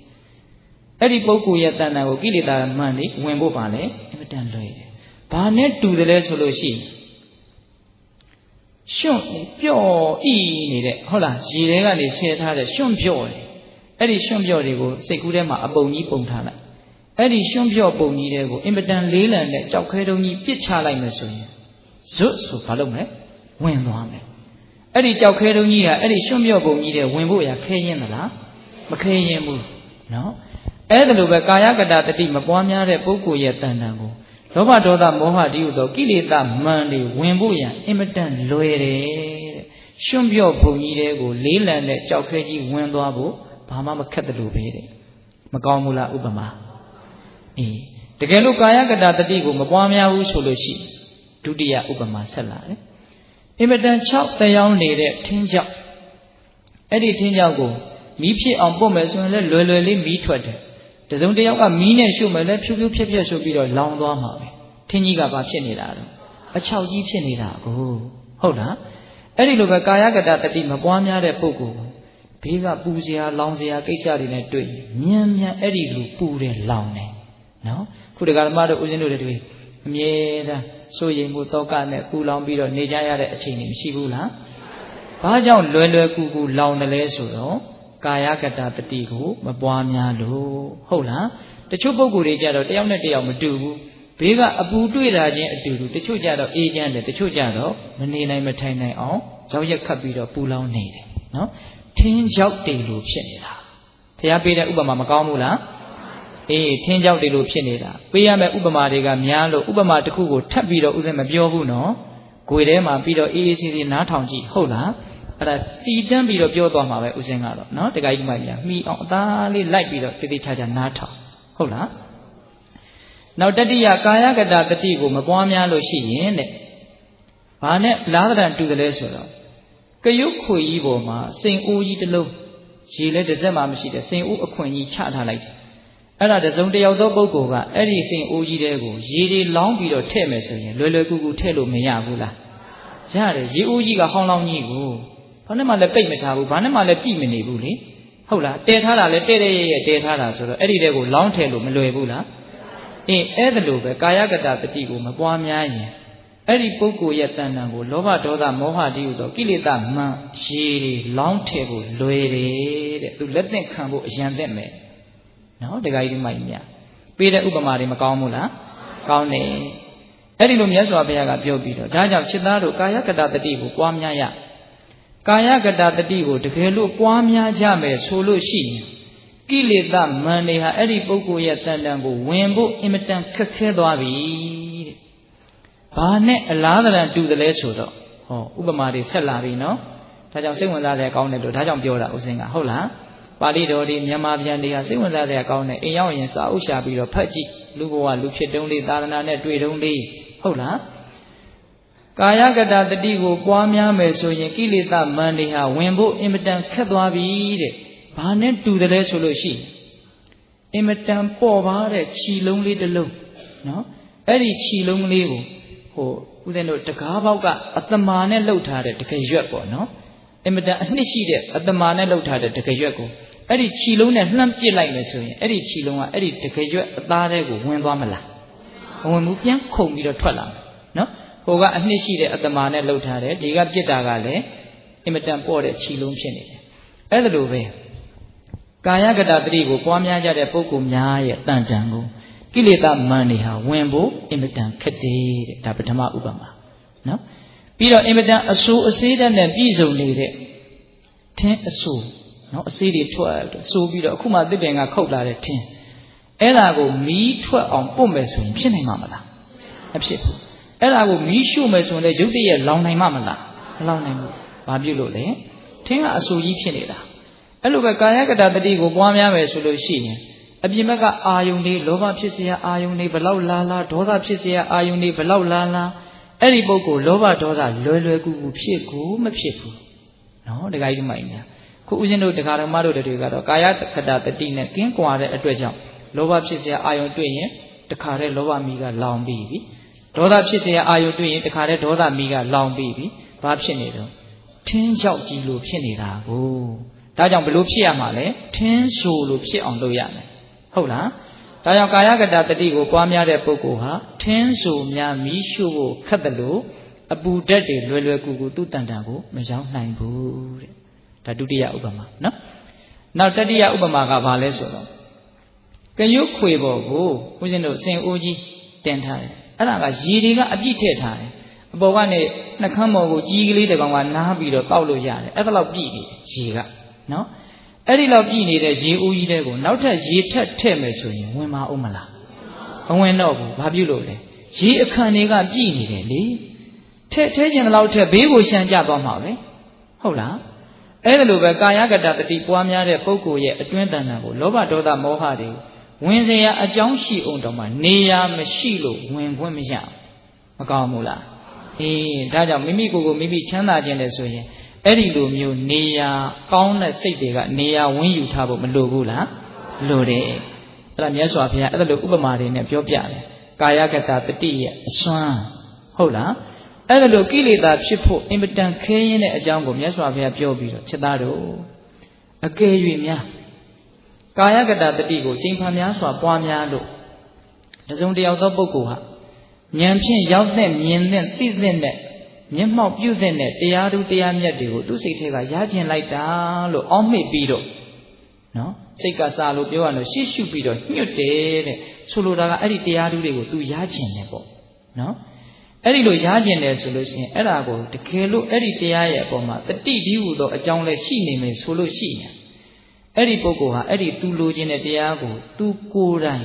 အဲ့ဒီပုဂ္ဂိုလ်ရဲ့တန်တန်ကိုကိလေသာမန်တွေဝင်ဖို့ပါလေအင်မတန်လွယ်တယ်ဘာနဲ့တူတယ်လဲဆိုလို့ရှိရင်ရွှွန့်ပျော့ဤနေတဲ့ဟုတ်လားရေထဲကနေဆဲထားတဲ့ရွှွန့်ပျော့တယ်အဲ့ဒီရွှွန့်ပျော့တွေကိုစိတ်ကူးထဲမှာအပုံကြီးပုံထားလိုက်အဲ့ဒီရွှွန့်ပျော့ပုံကြီးတွေကိုအင်မတန်လေးလံတဲ့ကြောက်ခဲတုံးကြီးပစ်ချလိုက်မယ်ဆိုရင်ဇွတ်ဆိုဘာလုပ်မလဲဝင်သွားမယ်အဲ့ဒီကြောက်ခဲတုံးကြီးဟာအဲ့ဒီရွှွန့်ပျော့ပုံကြီးတွေဝင်ဖို့ရခဲရင်သလားမခဲရင်ဘူးနော်အဲ့ဒါလိုပဲကာယကတာတတိမပွားများတဲ့ပုဂ္ဂိုလ်ရဲ့တန်တန်ကိုလောဘဒေါသမောဟတည်းဟူသောကိလေသာမန်တွေဝင်ဖို့ရန်အင်မတန်လွယ်တယ်တဲ့ ရှင်ပြော့ဘုံကြီးတဲ့ကိုလေးလံတဲ့ကြောက်ခဲကြီးဝင်သွားဖို့ဘာမှမခက်တယ်လို့ပဲတဲ့မကောင်းဘူးလားဥပမာအေးတကယ်လို့ကာယကတတတိကိုမပွားများဘူးဆိုလို့ရှိဒုတိယဥပမာဆက်လာတယ်အင်မတန်6တရားနေတဲ့ထင်းကြောက်အဲ့ဒီထင်းကြောက်ကိုမီးဖြစ်အောင်ပုတ်မယ်ဆိုရင်လည်းလွယ်လွယ်လေးမီးထွက်တယ်တစုံတစ်ယောက်ကမီးနဲ့ရှုပ်မယ်လည်းဖြူဖြူဖြက်ဖြက်ရှုပ်ပြီးတော့လောင်သွားမှာပဲထင်းကြီးကဘာဖြစ်နေတာတော့အချောက်ကြီးဖြစ်နေတာကိုဟုတ်လားအဲ့ဒီလိုပဲကာယကတတတိမပွားများတဲ့ပုဂ္ဂိုလ်ဘေးကပူစရာလောင်စရာကိစ္စတွေနဲ့တွေ့မြန်မြန်အဲ့ဒီလိုပူတယ်လောင်တယ်နော်ခုတက္ကသမားတို့ဦးဇင်းတို့တွေအမြဲတမ်းစိုးရိမ်မှုတောကနဲ့ပူလောင်ပြီးတော့နေကြရတဲ့အချိန်တွေမရှိဘူးလားဘာကြောင့်လွယ်လွယ်ကူကူလောင်တယ်လဲဆိုတော့ကာယကတတတိကိုမပွားများလို့ဟုတ်လားတချို့ပုဂ္ဂိုလ်တွေကြတော့တယောက်နဲ့တယောက်မတူဘူးဘေးကအပူတွေ့တာချင်းအတူတူတချို့ကြတော့အေးချမ်းတယ်တချို့ကြတော့မနေနိုင်မထိုင်နိုင်အောင်ရောက်ရက်ခတ်ပြီးတော့ပူလောင်နေတယ်နော်ထင်းရောက်တယ်လို့ဖြစ်နေတာဘုရားပေးတဲ့ဥပမာမကောင်းဘူးလားအေးထင်းရောက်တယ်လို့ဖြစ်နေတာပေးရမယ့်ဥပမာတွေကများလို့ဥပမာတစ်ခုကိုထပ်ပြီးတော့ဥစဉ်မပြောဘူးနော်ကိုယ်ထဲမှာပြီးတော့အေးအေးဆေးဆေးနားထောင်ကြည့်ဟုတ်လားအဲ့ဒါစီတန်းပြီးတော့ပြောသွားမှာပဲဥစဉ်ကတော့နော်တခါကြီးမှပြန်မိအောင်အသားလေးလိုက်ပြီးတော့တိတိကျကျနားထောင်ဟုတ်လားနောက်တတိယကာယကတတတိကိုမပွားများလို့ရှိရင်တဲ့ဘာနဲ့လားသဏ္ဍာန်တူတယ်လဲဆိုတော့ကရုတ်ခွေကြီးပေါ်မှာစိန်အိုးကြီးတစ်လုံးရေလဲတစ်စက်မှမရှိတဲ့စိန်အိုးအခွင့်ကြီးချထားလိုက်တယ်အဲ့ဒါတစုံတစ်ယောက်သောပုဂ္ဂိုလ်ကအဲ့ဒီစိန်အိုးကြီးတဲ့ကိုရေတွေလောင်းပြီးတော့ထည့်မယ်ဆိုရင်လွယ်လွယ်ကူကူထည့်လို့မရဘူးလားရတယ်ရေအိုးကြီးကဟောင်းလောင်းကြီးကိုဘာနဲ့မှလည်းပိတ်မထားဘူးဘာနဲ့မှလည်းပြိမနေဘူးလေဟုတ်လားတဲထားတာလည်းတဲရဲတဲထားတာဆိုတော့အဲ့ဒီတဲ့ကိုလောင်းထည့်လို့မလွယ်ဘူးလားအေးအဲ့ဒါလိုပဲကာယကတတတိကိုမပွားများရင်အဲ့ဒီပုဂ္ဂိုလ်ရဲ့တဏ္ဍာကိုလောဘဒေါသမောဟတိဟုသောကိလေသာမှန်ရေတွေလောင်းထည့်ဖို့လွယ်တယ်တဲ့သူလက်သင့်ခံဖို့အရန်သက်မယ်နော်တခါကြီးမိုက်မြပေးတဲ့ဥပမာတွေမကောင်းဘူးလားကောင်းတယ်အဲ့ဒီလိုမြတ်စွာဘုရားကပြောပြီးတော့ဒါကြောင့်จิตသားတို့ကာယကတတတိကိုပွားများရကာယကတတတိကိုတကယ်လို့ပွားများကြမယ်ဆိုလို့ရှိရင်ကိလေသာမန်တွေဟာအဲ့ဒီပုဂ္ဂိုလ်ရဲ့တဏ္ဍာကိုဝင်ဖို့အင်မတန်ခက်ခဲသွားပြီတဲ့ဘာနဲ့အလားသဏ္ဍာန်တူတယ်လဲဆိုတော့ဟောဥပမာတွေဆက်လာပြီနော်ဒါကြောင့်စိတ်ဝင်စားတယ်ကောင်းတယ်လို့ဒါကြောင့်ပြောတာဥစဉ်ကဟုတ်လားပါဠိတော်တွေမြန်မာပြန်တွေကစိတ်ဝင်စားတယ်ကောင်းတယ်အိမ်ရောက်ရင်စာအုပ်ရှာပြီးတော့ဖတ်ကြည့်လူဘဝလူဖြစ်တုံးလေးသာသနာနဲ့တွေ့တုံးလေးဟုတ်လားကာယကတတတိကိုပွားများမယ်ဆိုရင်ကိလေသာမန်တွေဟာဝင်ဖို့အင်မတန်ခက်သွားပြီတဲ့ဘာနဲ့တူတယ်လဲဆိုလို့ရှိရင်အင်မတန်ပေါ်ပါတဲ့ခြီလုံးလေးတစ်လုံးနော်အဲ့ဒီခြီလုံးလေးကိုဟိုဦးဇင်းတို့တကားပေါက်ကအတ္တမာနဲ့လှုပ်ထားတဲ့တကယ်ရွက်ပေါ့နော်အင်မတန်အနှစ်ရှိတဲ့အတ္တမာနဲ့လှုပ်ထားတဲ့တကယ်ရွက်ကိုအဲ့ဒီခြီလုံးနဲ့လှမ်းပစ်လိုက်မယ်ဆိုရင်အဲ့ဒီခြီလုံးကအဲ့ဒီတကယ်ရွက်အသားတွေကိုဝင်သွားမလားမဝင်ဘူးပြန်ခုန်ပြီးတော့ထွက်လာမယ်နော်ဟိုကအနှစ်ရှိတဲ့အတ္တမာနဲ့လှုပ်ထားတယ်ဒီကပြစ်တာကလည်းအင်မတန်ပေါ့တဲ့ခြီလုံးဖြစ်နေတယ်အဲ့ဒါလိုပဲကာယကတတတိကိုပွားများကြတဲ့ပုဂ္ဂိုလ်များရဲ့တန်တန်ကိုကိလေသာမန်တွေဟာဝင်ဖို့အင်မတန်ခက်တယ်တဲ့ဒါပထမဥပမာနော်ပြီးတော့အင်မတန်အဆိုးအစေးတဲ့ပြည့်စုံနေတဲ့ထင်းအဆိုးနော်အစေးတွေထွက်ဆိုးပြီးတော့အခုမှတစ်ပင်ကခုတ်လာတဲ့ထင်းအဲ့ဒါကိုမီးထွက်အောင်ပုတ်မယ်ဆိုရင်ဖြစ်နိုင်မှာမလားမဖြစ်ဘူးအဲ့ဒါကိုမီးရှို့မယ်ဆိုရင်လည်းရုပ်တရက်လောင်နိုင်မှာမလားမလောင်နိုင်ဘူးဘာဖြစ်လို့လဲထင်းကအဆိုးကြီးဖြစ်နေတာအဲ့လိုပဲကာယကတတတိကိုပွားများမယ်ဆိုလို့ရှိရင်အပြင်ဘက်ကအာယုန်တွေလောဘဖြစ်เสียအာယုန်တွေဘလောက်လာလာဒေါသဖြစ်เสียအာယုန်တွေဘလောက်လာလာအဲ့ဒီပုဂ္ဂိုလ်လောဘဒေါသလွယ်လွယ်ကူကူဖြစ်ကိုမဖြစ်ဘူးနော်တခါကြီးမိုက်ညာခုဦးဇင်းတို့တခါတော်မတို့တွေကတော့ကာယကတတတိနဲ့ကင်းကွာတဲ့အတွက်ကြောင့်လောဘဖြစ်เสียအာယုန်တွေ့ရင်တခါတည်းလောဘမီးကလောင်ပြီးပြီဒေါသဖြစ်เสียအာယုန်တွေ့ရင်တခါတည်းဒေါသမီးကလောင်ပြီးပြီဘာဖြစ်နေတော့ထင်းကြောက်ကြီးလို့ဖြစ်နေတာကိုဒါကြောင့်ဘလို့ဖြစ်ရမှာလဲထင်းဆိုလို့ဖြစ်အောင်လုပ်ရမယ်ဟုတ်လားဒါကြောင့်ကာယကတတတိကိုပွားများတဲ့ပုဂ္ဂိုလ်ဟာထင်းဆိုများမီးရှို့ဖို့ခက်တယ်လို့အပူဓာတ်တွေလွယ်လွယ်ကူကူသူ့တန်တန်ကိုမရောက်နိုင်ဘူးတဲ့ဒါဒုတိယဥပမာနော်နောက်တတိယဥပမာကဘာလဲဆိုတော့ကရုတ်ခွေပေါ်ကိုဦးဇင်းတို့စင်အိုးကြီးတင်ထားတယ်အဲ့ဒါကရေတွေကအပြည့်ထည့်ထားတယ်အပေါ်ကနေနှခမ်းပေါ်ကိုကြီးကလေးတစ်ကောင်ကနားပြီးတော့တောက်လို့ရတယ်အဲ့ဒါလောက်ပြည့်နေတယ်ရေကနော်အဲ့ဒီလောက်ပြည့်နေတဲ့ရေအိုးကြီးတွေကိုနောက်ထပ်ရေထက်ထည့်မယ်ဆိုရင်ဝင်မအောင်မလားမဝင်တော့ဘူးဘာဖြစ်လို့လဲရေအခန့်တွေကပြည့်နေတယ်လေထည့်ခြင်းလောက်ထက်ဘေးကိုရှမ်းကြသွားမှာပဲဟ ဟုတ်လားအဲ့ဒါလိုပဲကာယကတတတိပွားများတဲ့ပုဂ္ဂိုလ်ရဲ့အတွင်းတဏ္ဍာကိုလောဘဒေါသမောဟတွေဝင်เสียအကြောင်းရှိအောင်တော့မှနေရာမရှိလို့ဝင်ခွင့်မရမကောင်းဘူးလားအေးဒါကြောင့်မိမိကိုယ်ကိုမိမိချမ်းသာခြင်းတယ်ဆိုရင်အဲ့ဒီလိုမျိုးနေရာကောင်းတဲ့စိတ်တွေကနေရာဝန်းယူထားဖို့မလိုဘူးလားလိုတယ်အဲ့ဒါမြတ်စွာဘုရားအဲ့ဒါလိုဥပမာတွေနဲ့ပြောပြတယ်ကာယကတတတိရဲ့အစွမ်းဟုတ်လားအဲ့ဒါလိုကိလေသာဖြစ်ဖို့အင်မတန်ခဲရင်းတဲ့အကြောင်းကိုမြတ်စွာဘုရားပြောပြီးတော့ချက်သားတို့အကယ်၍များကာယကတတတိကိုချိန်ဖန်များစွာပွားများလို့တစုံတယောက်သောပုဂ္ဂိုလ်ဟာဉာဏ်ဖြင့်ရောက်တဲ့မြင်တဲ့သိတဲ့နဲ့မျက်မှောက်ပြုတဲ့နဲ့တရားဓုတရားမြတ်တွေကိုသူ့စိတ်ထဲကရကျင်လိုက်တာလို့အောက်မေ့ပြီးတော့နော်စိတ်ကစားလို့ပြောရလို့ရှေ့ရှုပြီးတော့ညှွတ်တယ်တဲ့ဆိုလိုတာကအဲ့ဒီတရားဓုတွေကိုသူရကျင်တယ်ပေါ့နော်အဲ့ဒီလိုရကျင်တယ်ဆိုလို့ရှိရင်အဲ့ဒါကိုတကယ်လို့အဲ့ဒီတရားရဲ့အပေါ်မှာတတိဒီဟုသောအကြောင်းလဲရှိနေမယ်ဆိုလို့ရှိရင်အဲ့ဒီပုဂ္ဂိုလ်ဟာအဲ့ဒီသူလိုချင်တဲ့တရားကိုသူကိုယ်တိုင်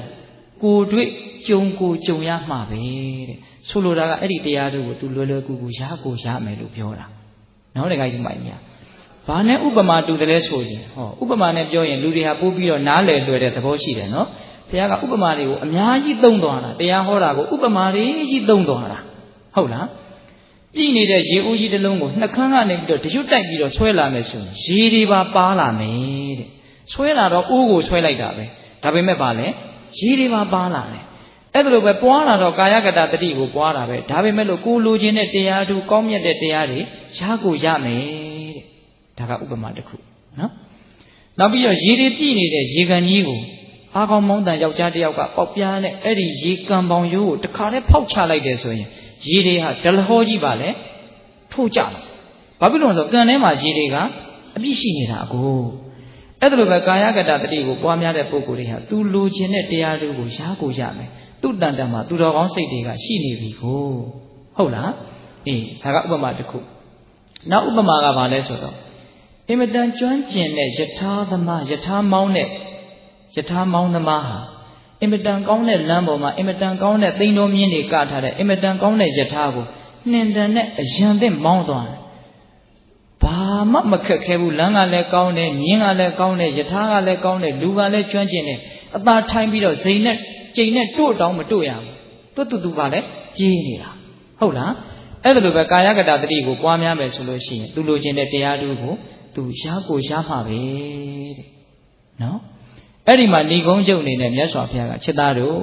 ကိုယ်တွေ့ကြုံကိုကြုံရမှာပဲတဲ့ဆိုလိုတာကအဲ့ဒီတရားတွေကိုသူလွယ်လွယ်ကူကူရကိုရမယ်လို့ပြောတာနော်တခါကြီးမိုင်များဘာနဲ့ဥပမာတူတယ်လဲဆိုရင်ဟောဥပမာနဲ့ပြောရင်လူတွေဟာပို့ပြီးတော့နားလည်လွယ်တဲ့သဘောရှိတယ်နော်ဘုရားကဥပမာတွေကိုအများကြီးသုံးသွားတာတရားဟောတာကိုဥပမာတွေကြီးသုံးသွားတာဟုတ်လားပြည်နေတဲ့ရေအိုးကြီးတစ်လုံးကိုနှကန်းကနေပြီးတော့တရွတ်တိုက်ပြီးတော့ဆွဲလာမယ်ဆိုရင်ရေတွေပါပါလာမယ်တဲ့ဆွဲလာတော့အိုးကိုဆွဲလိုက်တာပဲဒါပေမဲ့ပါလေရေတွေပါပါလာတယ်အဲ့ဒါလိုပဲပွားလာတော့ကာယကတတတိကိုပွားတာပဲဒါပေမဲ့လို့ကိုလိုချင်တဲ့တရားဓုကောင်းမြတ်တဲ့တရားတွေရကိုရမယ်တဲ့ဒါကဥပမာတစ်ခုနော်နောက်ပြီးတော့ရေတွေပြည်နေတဲ့ရေကန်ကြီးကိုအားကောင်းမောင်းတန်ယောက်ျားတစ်ယောက်ကပေါက်ပြားနဲ့အဲ့ဒီရေကန်ပေါင်ရိုးကိုတခါတည်းဖောက်ချလိုက်တယ်ဆိုရင်ရေတွေဟာဒလဟောကြီးပါလေထိုးကြတယ်ဘာဖြစ်လို့လဲဆိုကန်ထဲမှာရေတွေကအပြည့်ရှိနေတာအကိုအဲ့ဒါလိုပဲကာယကတတတိကိုပွားများတဲ့ပုဂ္ဂိုလ်တွေဟာသူလိုချင်တဲ့တရားတွေကိုရကိုရမယ်သူ့တန်တန်မှာသူတော်ကောင်းစိတ်တွေကရှိနေပြီကိုဟုတ်လားအေးဒါကဥပမာတစ်ခုနောက်ဥပမာကဘာလဲဆိုတော့အင်မတန်ကျွမ်းကျင်တဲ့ယထာသမားယထာမောင်းသမားဟာအင်မတန်ကောင်းတဲ့လမ်းပေါ်မှာအင်မတန်ကောင်းတဲ့သိန်းတော်မြင်းတွေကထားတဲ့အင်မတန်ကောင်းတဲ့ယထာကိုနှင်တန်နဲ့အယံသင့်မောင်းသွားတယ်ဘာမှမခက်ခဲဘူးလမ်းကလည်းကောင်းတယ်မြင်းကလည်းကောင်းတယ်ယထာကလည်းကောင်းတယ်လူကလည်းကျွမ်းကျင်တယ်အသာထိုင်ပြီးတော့ဇိမ်နဲ့ကျိန်နဲ့တို့တောင်းမတို့ရဘူးတူပါလေကြီးနေတာဟုတ်လားအဲ့ဒါလိုပဲကာယကတတတိကိုပွားများမယ်ဆိုလို့ရှိရင်သူလိုချင်တဲ့တရားဓုကိုသူရကိုရမှာပဲတဲ့နော်အဲ့ဒီမှာဏီကုံးကျုပ်အနေနဲ့မြတ်စွာဘုရားကချစ်သားတို့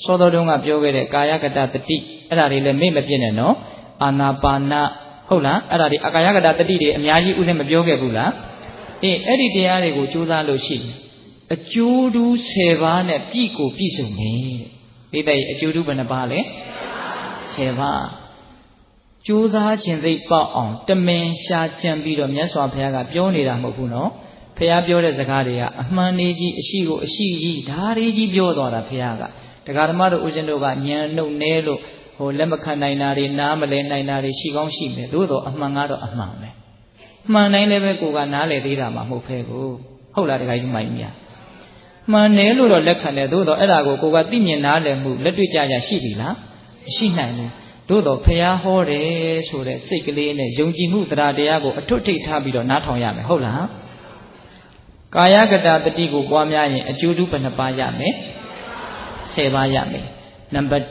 စောတော်တုန်းကပြောခဲ့တဲ့ကာယကတတတိအဲ့ဒါတွေလည်းမေ့မပြည့်နဲ့နော်အာနာပါနဟုတ်လားအဲ့ဒါဒီအကာယကတတတိတွေအများကြီးဥစဉ်မပြောခဲ့ဘူးလားအေးအဲ့ဒီတရားတွေကိုကြိုးစားလို့ရှိရင်အကျိုးတူး10ပါးနဲ့ပြည့်ကိုပြည့်စုံမယ်တဲ့ဒီတဲ့အကျိုးတူးဘယ်နှပါးလဲ10ပါးကြိုးစားခြင်းစိတ်ပေါက်အောင်တမင်ရှာကြံပြီးတော့မြတ်စွာဘုရားကပြောနေတာမဟုတ်ဘူးနော်ဘုရားပြောတဲ့စကားတွေကအမှန်လေးကြီးအရှိကိုအရှိကြီးဓာရီကြီးပြောသွားတာဘုရားကတရားဓမ္မတို့ဦးဇင်းတို့ကဉာဏ်နှုတ်နဲလို့ဟိုလက်မခံနိုင်တာတွေနားမလဲနိုင်တာတွေရှိကောင်းရှိမယ်သို့တော့အမှန်ကတော့အမှန်ပဲမှန်တိုင်းလည်းပဲကိုကနားလေသေးတာမှမဟုတ်ဖဲကိုဟုတ်လားတခါကြီးမိုင်းမြမှန်တယ်လို့တော့လက်ခံတယ်သို့တော့အဲ့ဒါကိုကိုကသိမြင်နားလည်မှုလက်တွေ့ကြကြရှိပြီလားမရှိနိုင်ဘူးသို့တော့ဖះဟောတယ်ဆိုတဲ့စိတ်ကလေးနဲ့ယုံကြည်မှုတရားတရားကိုအထွတ်ထိပ်ထားပြီးတော့နားထောင်ရမယ်ဟုတ်လားကာယကတတတိကိုပွားများရင်အကျိုးတူးဘယ်နှပါးရမယ်10ပါးရမယ်နံပါတ်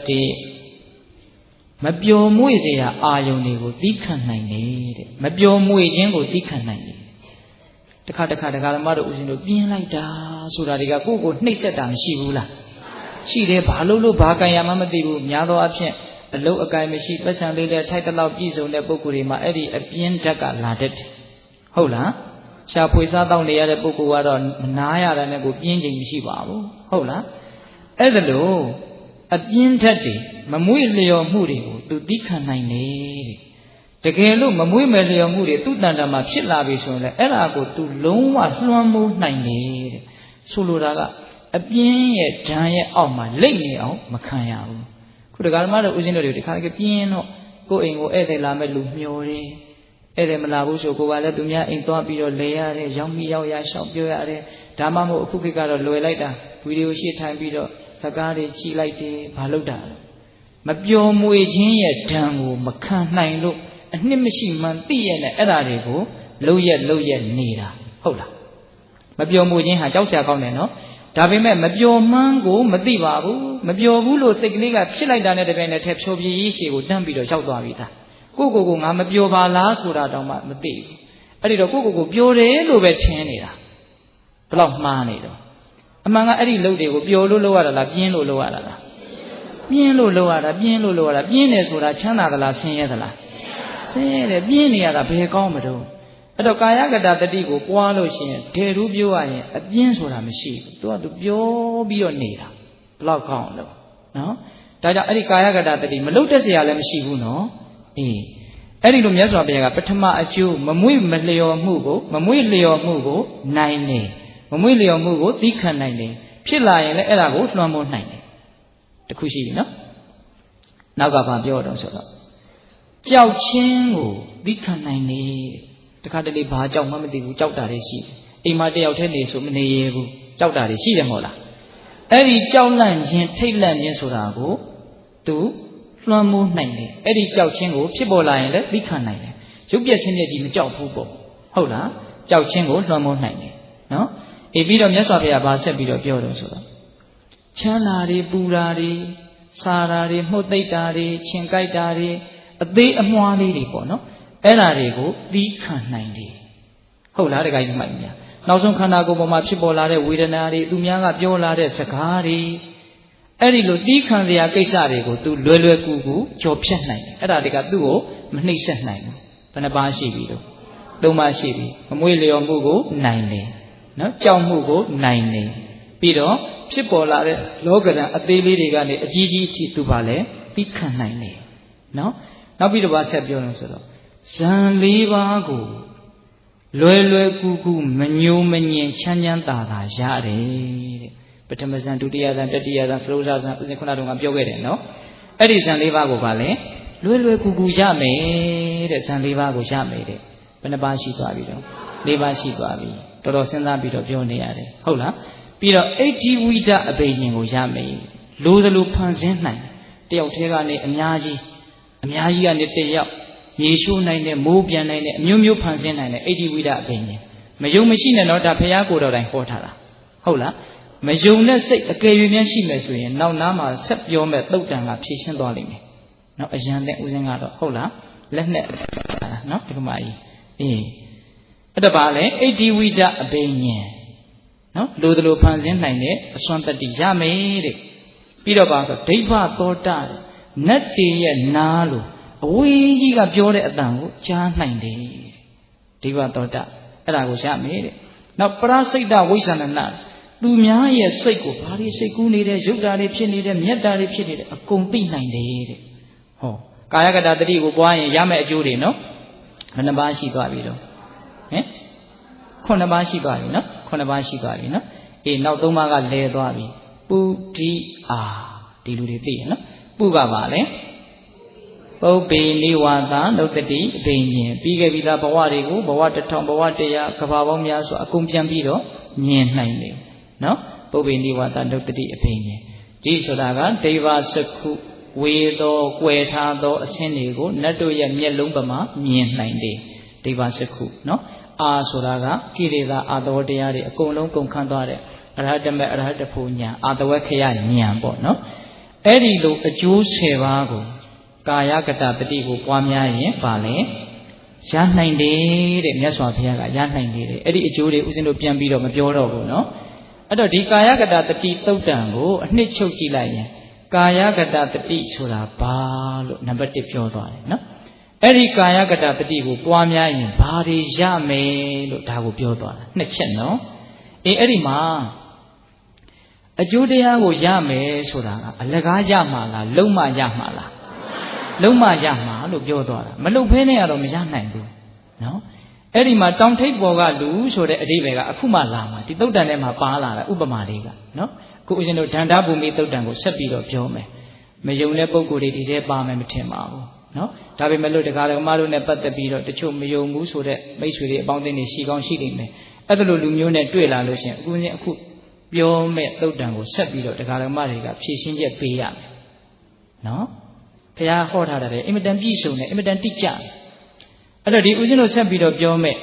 1မပျော်မွေ့စေရာအာယုန်တွေကိုသီးခံနိုင်တယ်တဲ့မပျော်မွေ့ခြင်းကိုသီးခံနိုင်တယ်တခါဒကာဓမ္မတို့ဦးဇင်းတို့ပြင်းလိုက်တာဆိုတာတွေကကိုယ့်ကိုနှိပ်စက်တာမရှိဘူးလားရှိတယ်ဘာလို့ဘာကံရမှမသိဘူးများသောအားဖြင့်အလုတ်အကင်မရှိပတ်စံလေးတဲ့ထိုက်တလောက်ပြည့်စုံတဲ့ပုဂ္ဂိုလ်တွေမှာအဲ့ဒီအပြင်းဓာတ်ကလာတတ်တယ်ဟုတ်လားရှားဖွေစားတောင်းနေရတဲ့ပုဂ္ဂိုလ်ကတော့မနာရတာနဲ့ကိုပြင်းချိန်မရှိပါဘူးဟုတ်လားအဲ့ဒါလို့အပြင်းဓာတ်တွေမမွေ့လျော်မှုတွေကိုသူသိခံနိုင်တယ်တဲ့တကယ်လို့မမွေ့မယ်လျော်မှုတွေသူ့တန်တမှာဖြစ်လာပြီဆိုရင်လည်းအဲ့ဒါကိုသူလုံးဝလွှမ်းမိုးနိုင်တယ်တဲ့ဆိုလိုတာကအပြင်းရဲ့ဓာတ်ရဲ့အောက်မှာလိမ့်နေအောင်မခံရဘူးခုဒကာဓမ္မတို့ဦးဇင်းတို့တွေဒီခါကပြင်းတော့ကိုယ်အိမ်ကိုဧည့်သည်လာမဲ့လူမျောတယ်ဧည့်သည်မလာဘူးဆိုကိုကလည်းသူများအိမ်သွားပြီးတော့လဲရတယ်ရောက်မိရောက်ရရှောက်ပြောရတယ်ဒါမှမဟုတ်အခုခေတ်ကတော့လွယ်လိုက်တာဗီဒီယိုရှေ့ထိုင်ပြီးတော့စကားတွေကြည့်လိုက်တယ်ဘာလို့တာမပျော်မွေခြင်းရဲ့ဓာတ်ကိုမခံနိုင်လို့အနှစ်မရှိမှန်သိရတဲ့အဲ့ဓာတွေကို လှုပ်ရက်နေတာဟုတ်လားမပျော်မှုချင်းဟာကြောက်စရာကောင်းတယ်နော်ဒါပေမဲ့မပျော်မှန်းကိုမသိပါဘူးမပျော်ဘူးလို့စိတ်ကလေးကဖြစ်လိုက်တာနဲ့တပြိုင်နက်တည်းဖြောပြရေးရှည်ကိုတန်းပြီးတော့ရောက်သွားပြီသားကိုငါမပျော်ပါလားဆိုတာတောင်မှမသိဘူးအဲ့ဒီတော့ကိုပျော်တယ်လို့ပဲထင်နေတာဘလောက်မှားနေတော့အမှန်ကအဲ့ဒီလှုပ်တွေကိုပျော်လို့လုပ်ရတာလားပြင်းလို့လုပ်ရတာလားပြင်းလို့လုပ်ရတာပြင်းတယ်ဆိုတာချမ်းသာသလားဆင်းရဲသလားဆင်းရဲတယ်ပြင်းနေရတာဘယ်ကောင်းမလို့အဲ့တော့ကာယကတတတိကိုပွားလို့ရှိရင်ဒေရူးပြောရရင်အပြင်းဆိုတာမရှိဘူးသူပြောပြီးတော့နေတာဘလောက်ကောင်းလို့နော်ဒါကြောင့်အဲ့ဒီကာယကတတတိမလုတ်တက်เสียလည်းမရှိဘူးနော်အဲ့ဒီလိုမြတ်စွာဘုရားကပထမအကျိုးမမွေ့လျော်မှုကိုနိုင်နေမမွေ့လျော်မှုကိုသီးခံနိုင်တယ်ဖြစ်လာရင်လည်းအဲ့ဒါကိုလွှမ်းမိုးနိုင်တယ်တခုရှိပြီနော်နောက်ကဘာပြောတော့ဆိုတော့ကြောက်ချင်းကိုသီးခံနိုင်တယ်တခါတလေဘာကြောက်မှမသိဘူးကြောက်တာတွေရှိတယ်အိမ်မှာတယောက်တည်းနေဆိုမနေရဘူးကြောက်တာတွေရှိတယ်မဟုတ်လားအဲ့ဒီကြောက်လန့်ခြင်းထိတ်လန့်ခြင်းဆိုတာကိုသူလွှမ်းမိုးနိုင်တယ်အဲ့ဒီကြောက်ခြင်းကိုဖြစ်ပေါ်လာရင်လည်းသိခံနိုင်တယ်ရုပ်ပြက်ဆင်းရဲကြီးမကြောက်ဘူးပေါ့ဟုတ်လားကြောက်ခြင်းကိုလွှမ်းမိုးနိုင်တယ်နော်ပြီးတော့မြတ်စွာဘုရားဗာဆက်ပြီးတော့ပြောတယ်ဆိုတော့ချမ်းသာတွေပူတာတွေစားတာတွေမှုတ်သိပ်တာတွေချင်ကြိုက်တာတွေအသေးအမွှားလေးတွေပေါ့နော်အဲ့ဓာတွေကိုသီးခံနိုင်တယ်ဟုတ်လားတခါကြီးမှတ်မြင်နောက်ဆုံးခန္ဓာကိုယ်ပေါ်မှာဖြစ်ပေါ်လာတဲ့ဝေဒနာတွေသူများကပြောလာတဲ့စကားတွေအဲ့ဒီလိုသီးခံစရာကိစ္စတွေကိုသူလွယ်ကူကြော်ဖြတ်နိုင်တယ်အဲ့ဒါတွေကသူ့ကိုမနှိမ့်ဆက်နိုင်ဘူးဘယ်နှပါးရှိပြီလို့သုံးပါးရှိပြီမမွေ့လျော်မှုကိုနိုင်တယ်နော်ကြောက်မှုကိုနိုင်တယ်ပြီးတော့ဖြစ်ပေါ်လာတဲ့လောကဓာတ်အသေးလေးတွေကနေအကြီးကြီးအထိသူပါလဲသီးခံနိုင်တယ်နော်နောက်ပြီးတော့ဆက်ပြောလို့ဆိုတော့ဇန်၄ပါးကိုလွယ်ကူမညိုမညင်ချမ်းသာရတယ်တဲ့ပထမဇန်ဒုတိယဇန်တတိယဇန်သရုပ်ဇန်ဥစဉ်ခုနတုန်းကပြောခဲ့တယ်နော်အဲ့ဒီဇန်၄ပါးကိုပါလဲလွယ်ကူရမယ်တဲ့ဇန်၄ပါးကိုရမယ်တဲ့ဘယ်နှပါးရှိသွားပြီတော့၄ပါးရှိသွားပြီတော်တော်စဉ်းစားပြီးတော့ပြောနေရတယ်ဟုတ်လားပြီးတော့အဋ္ဌိဝိဒအဘိညာဉ်ကိုရမယ်လိုသလိုဖန်ဆင်းနိုင်တယောက်တည်းကနေအများကြီးကနေတယောက်ရေရှိုးနိုင်တဲ့မိုးပြန်နိုင်တဲ့အမျိုးဖန်ဆင်းနိုင်တဲ့အဋ္ဌိဝိဒအဘိညာဉ်မယုံမရှိနဲ့တော့ဒါဘုရားကိုယ်တော်တိုင်ဟောထားတာဟုတ်လားမယုံတဲ့စိတ်အကယ်၍များရှိမယ်ဆိုရင်နောက်နားမှာဆက်ပြောမဲ့သုတ်တန်ကဖြည့်ရှင်းသွားလိမ့်မယ်နော်အရန်တဲ့ဥစဉ်ကတော့ဟုတ်လားလက်နဲ့နော်ဒီကမကြီးအဲ့ဒါပါလေအဋ္ဌိဝိဒအဘိညာဉ်နော်လိုသလိုဖန်ဆင်းနိုင်တဲ့အစွမ်းတတ္တိရမယ်တဲ့ပြီးတော့ပါဆိုဒိဋ္ဌသောတနတ်တေရဲ့နာလို့အဝေးကြီးကပြောတဲ့အတန်ကိုကြားနိုင်တယ်ဒိဋ္ဌသောတအဲ့ဒါကိုရမယ်တဲ့နောက်ပရစိတ်တဝိသန္ဒနာသူများရဲ့စိတ်ကိုဘာတွေစိတ်ကူးနေတဲ့ရုပ်ဓာတ်တွေဖြစ်နေတဲ့မြတ်ဓာတ်တွေဖြစ်နေတဲ့အကုန်သိနိုင်တယ်တဲ့ဟောကာယကတတတိကိုပွားရင်ရမယ့်အကျိုးတွေနော်ဘယ်နှပါးရှိသွားပြီတော့9ပါးရှိသွားပြီနော်9ပါးရှိသွားပြီနော်နောက်3ပါးကလဲသွားပြီပုဒိအာဒီလူတွေသိရနော်ပုကပါလေပုပ္ပေနိဝါသနုတ္တိအဘိညာဉ်ပြီးခဲ့ပြီးသားဘဝတွေကိုဘဝ1000ဘဝ100ကဘာပေါင်းများစွာအကုန်ပြန်ပြီးတော့မြင်နိုင်တယ်နော်ပုပ္ပေနိဝါသနုတ္တိအဘိညာဉ်ဒီဆိုတာကဒိဗ္ဗစကုဝေသောကွယ်ထားသောအခြင်းတွေကိုနတ်တို့ရဲ့မျက်လုံးပမာမြင်နိုင်တယ်ဒိဗ္ဗစကုနော်အာဆိုတာကကိလေသာအာတဝတရားတွေအကုန်လုံးကုန်ခန်းသွားတဲ့အရဟတမေအရဟတဖို့ညာအာတဝခယညာပေါ့နော်အဲ့ဒီလိုအကျိုး10ပါးကိုကာယကတပတိကိုပွားများရင်ပါလေရနိုင်တယ်တဲ့မြတ်စွာဘုရားကရနိုင်တယ်တဲ့အဲ့ဒီအကျိုးတွေဥစဉ်တို့ပြန်ပြီးတော့မပြောတော့ဘူးနော်အဲ့တော့ဒီကာယကတတတိသုတ်တံကိုအနှစ်ချုပ်ကြည့်လိုက်ရင်ကာယကတတတိဆိုတာဘာလို့နံပါတ်1ပြောသွားတယ်နော်အဲ့ဒီကာယကတတတိကိုပွားများရင်ဘာတွေရမယ်လို့ဒါကိုပြောသွားတာနှစ်ချက်နော်အဲ့ဒီမှာအကျိုးတရားကိုရမယ်ဆိုတာကအလကားရမှာလားလုံးမရမှာလားလုံးမရမှာလို့ပြောသွားတာမလုံဖဲနဲ့ကတော့မရနိုင်ဘူးနော်အဲ့ဒီမှာတောင်ထိပ်ပေါ်ကလူဆိုတဲ့အဓိပ္ပာယ်ကအခုမှလာမှာဒီသုတ်တန်ထဲမှာပါလာတာဥပမာလေးကနော်အခုဦးဇင်းတို့ဒန္တာဘူမိသုတ်တန်ကိုဆက်ပြီးတော့ပြောမယ်မယုံတဲ့ပုဂ္ဂိုလ်တွေဒီထဲပါမယ်မထင်ပါဘူးနော်ဒါပေမဲ့လို့တရားဓမ္မတို့နဲ့ပတ်သက်ပြီးတော့တချို့မယုံဘူးဆိုတဲ့မိတ်ဆွေတွေအပေါင်းအသင်းတွေရှိကောင်းရှိနေမယ်အဲ့ဒါလိုလူမျိုးနဲ့တွေ့လာလို့ရှိရင်အခုပြောမဲ့သုတ်တန်ကိုဆက်ပြီးတော့တရားဓမ္မတွေကဖြည့်ရှင်းချက်ပေးရမယ်နော်ဘုရားဟောထားတယ်အင်မတန်ပြည့်စုံတယ်အင်မတန်တိကျတယ်အဲ့တော့ဒီဦးဇင်းတို့ဆက်ပြီးတော့ပြောမဲ့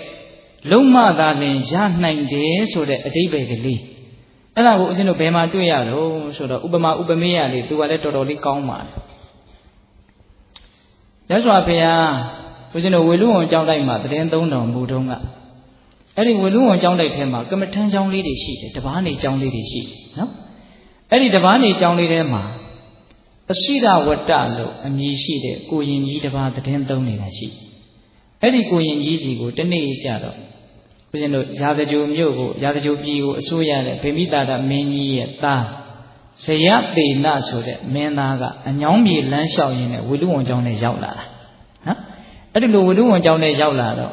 လုံးမသာလင်ရနိုင်တယ်ဆိုတဲ့အဓိပ္ပာယ်ကလေးအဲ့ဒါကိုဦးဇင်းတို့ဘယ်မှာတွေ့ရတော့ဆိုတော့ဥပမာဥပမေယလေးသူကလည်းတော်တော်လေးကောင်းပါတယ်ရသော်ဘုရားဦးဇင်းတို့ဝေလူဝန်ကျောင်းတိုက်မှာတည်င်း3တော်မူတုံးကအဲ့ဒီဝေလူဝန်ကျောင်းတိုက်ထဲမှာကမ္မထမ်းကျောင်းလေးတွေရှိတယ်တပားနေကျောင်းလေးတွေရှိတယ်နော်အဲ့ဒီတပားနေကျောင်းလေးထဲမှာအရှိရဝတ္တလို့အမည်ရှိတဲ့ကိုရင်ကြီးတပားတည်င်း3နေတာရှိအဲ့ဒီကိုရင်ကြီးစီကိုတနေ့ကြတော့ဦးဇင်းတို့ရာဇဂျိုမြို့ကိုရာဇဂျိုပြည်ကိုအစိုးရတဲ့ဗေမိတာရမင်းကြီးရဲ့သားဇယသေနဆိုတဲ့မင်းသားကအညောင်းပြေလမ်းလျှောက်ရင်းနဲ့ဝေလူဝန်ကျောင်းနဲ့ရောက်လာတာနော်အဲ့ဒီလိုဝေလူဝန်ကျောင်းနဲ့ရောက်လာတော့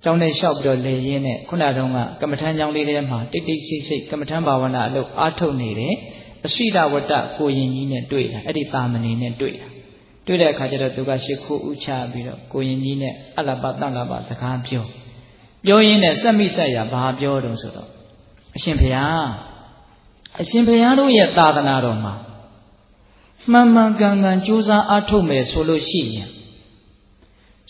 ကျောင်းနဲ့လျှောက်ပြီးတော့လေရင်းနဲ့ခုနတုန်းကကမ္မထမ်းကျောင်းလေးထဲမှာတိတ်တိတ်ဆိတ်ဆိတ်ကမ္မထမ်းဘာဝနာအလုပ်အားထုတ်နေတယ်အရှိရဝတ္တကိုရင်ကြီးနဲ့တွေ့တာအဲ့ဒီတာမဏေနဲ့တွေ့တာတွေ့တဲ့အခါကျတော့သူကရှ िख ိုးဥချပြီးတော့ကိုရင်ကြီးနဲ့အလပတန်လပစကားပြောရင်းနဲ့စက်မိဆက်ရဘာပြောတော့ဆိုတော့အရှင်ဘုရားတို့ရဲ့သာသနာတော်မှာမှန်မှန်ကန်ကန်ကြိုးစားအားထုတ်မယ်ဆိုလို့ရှိရင်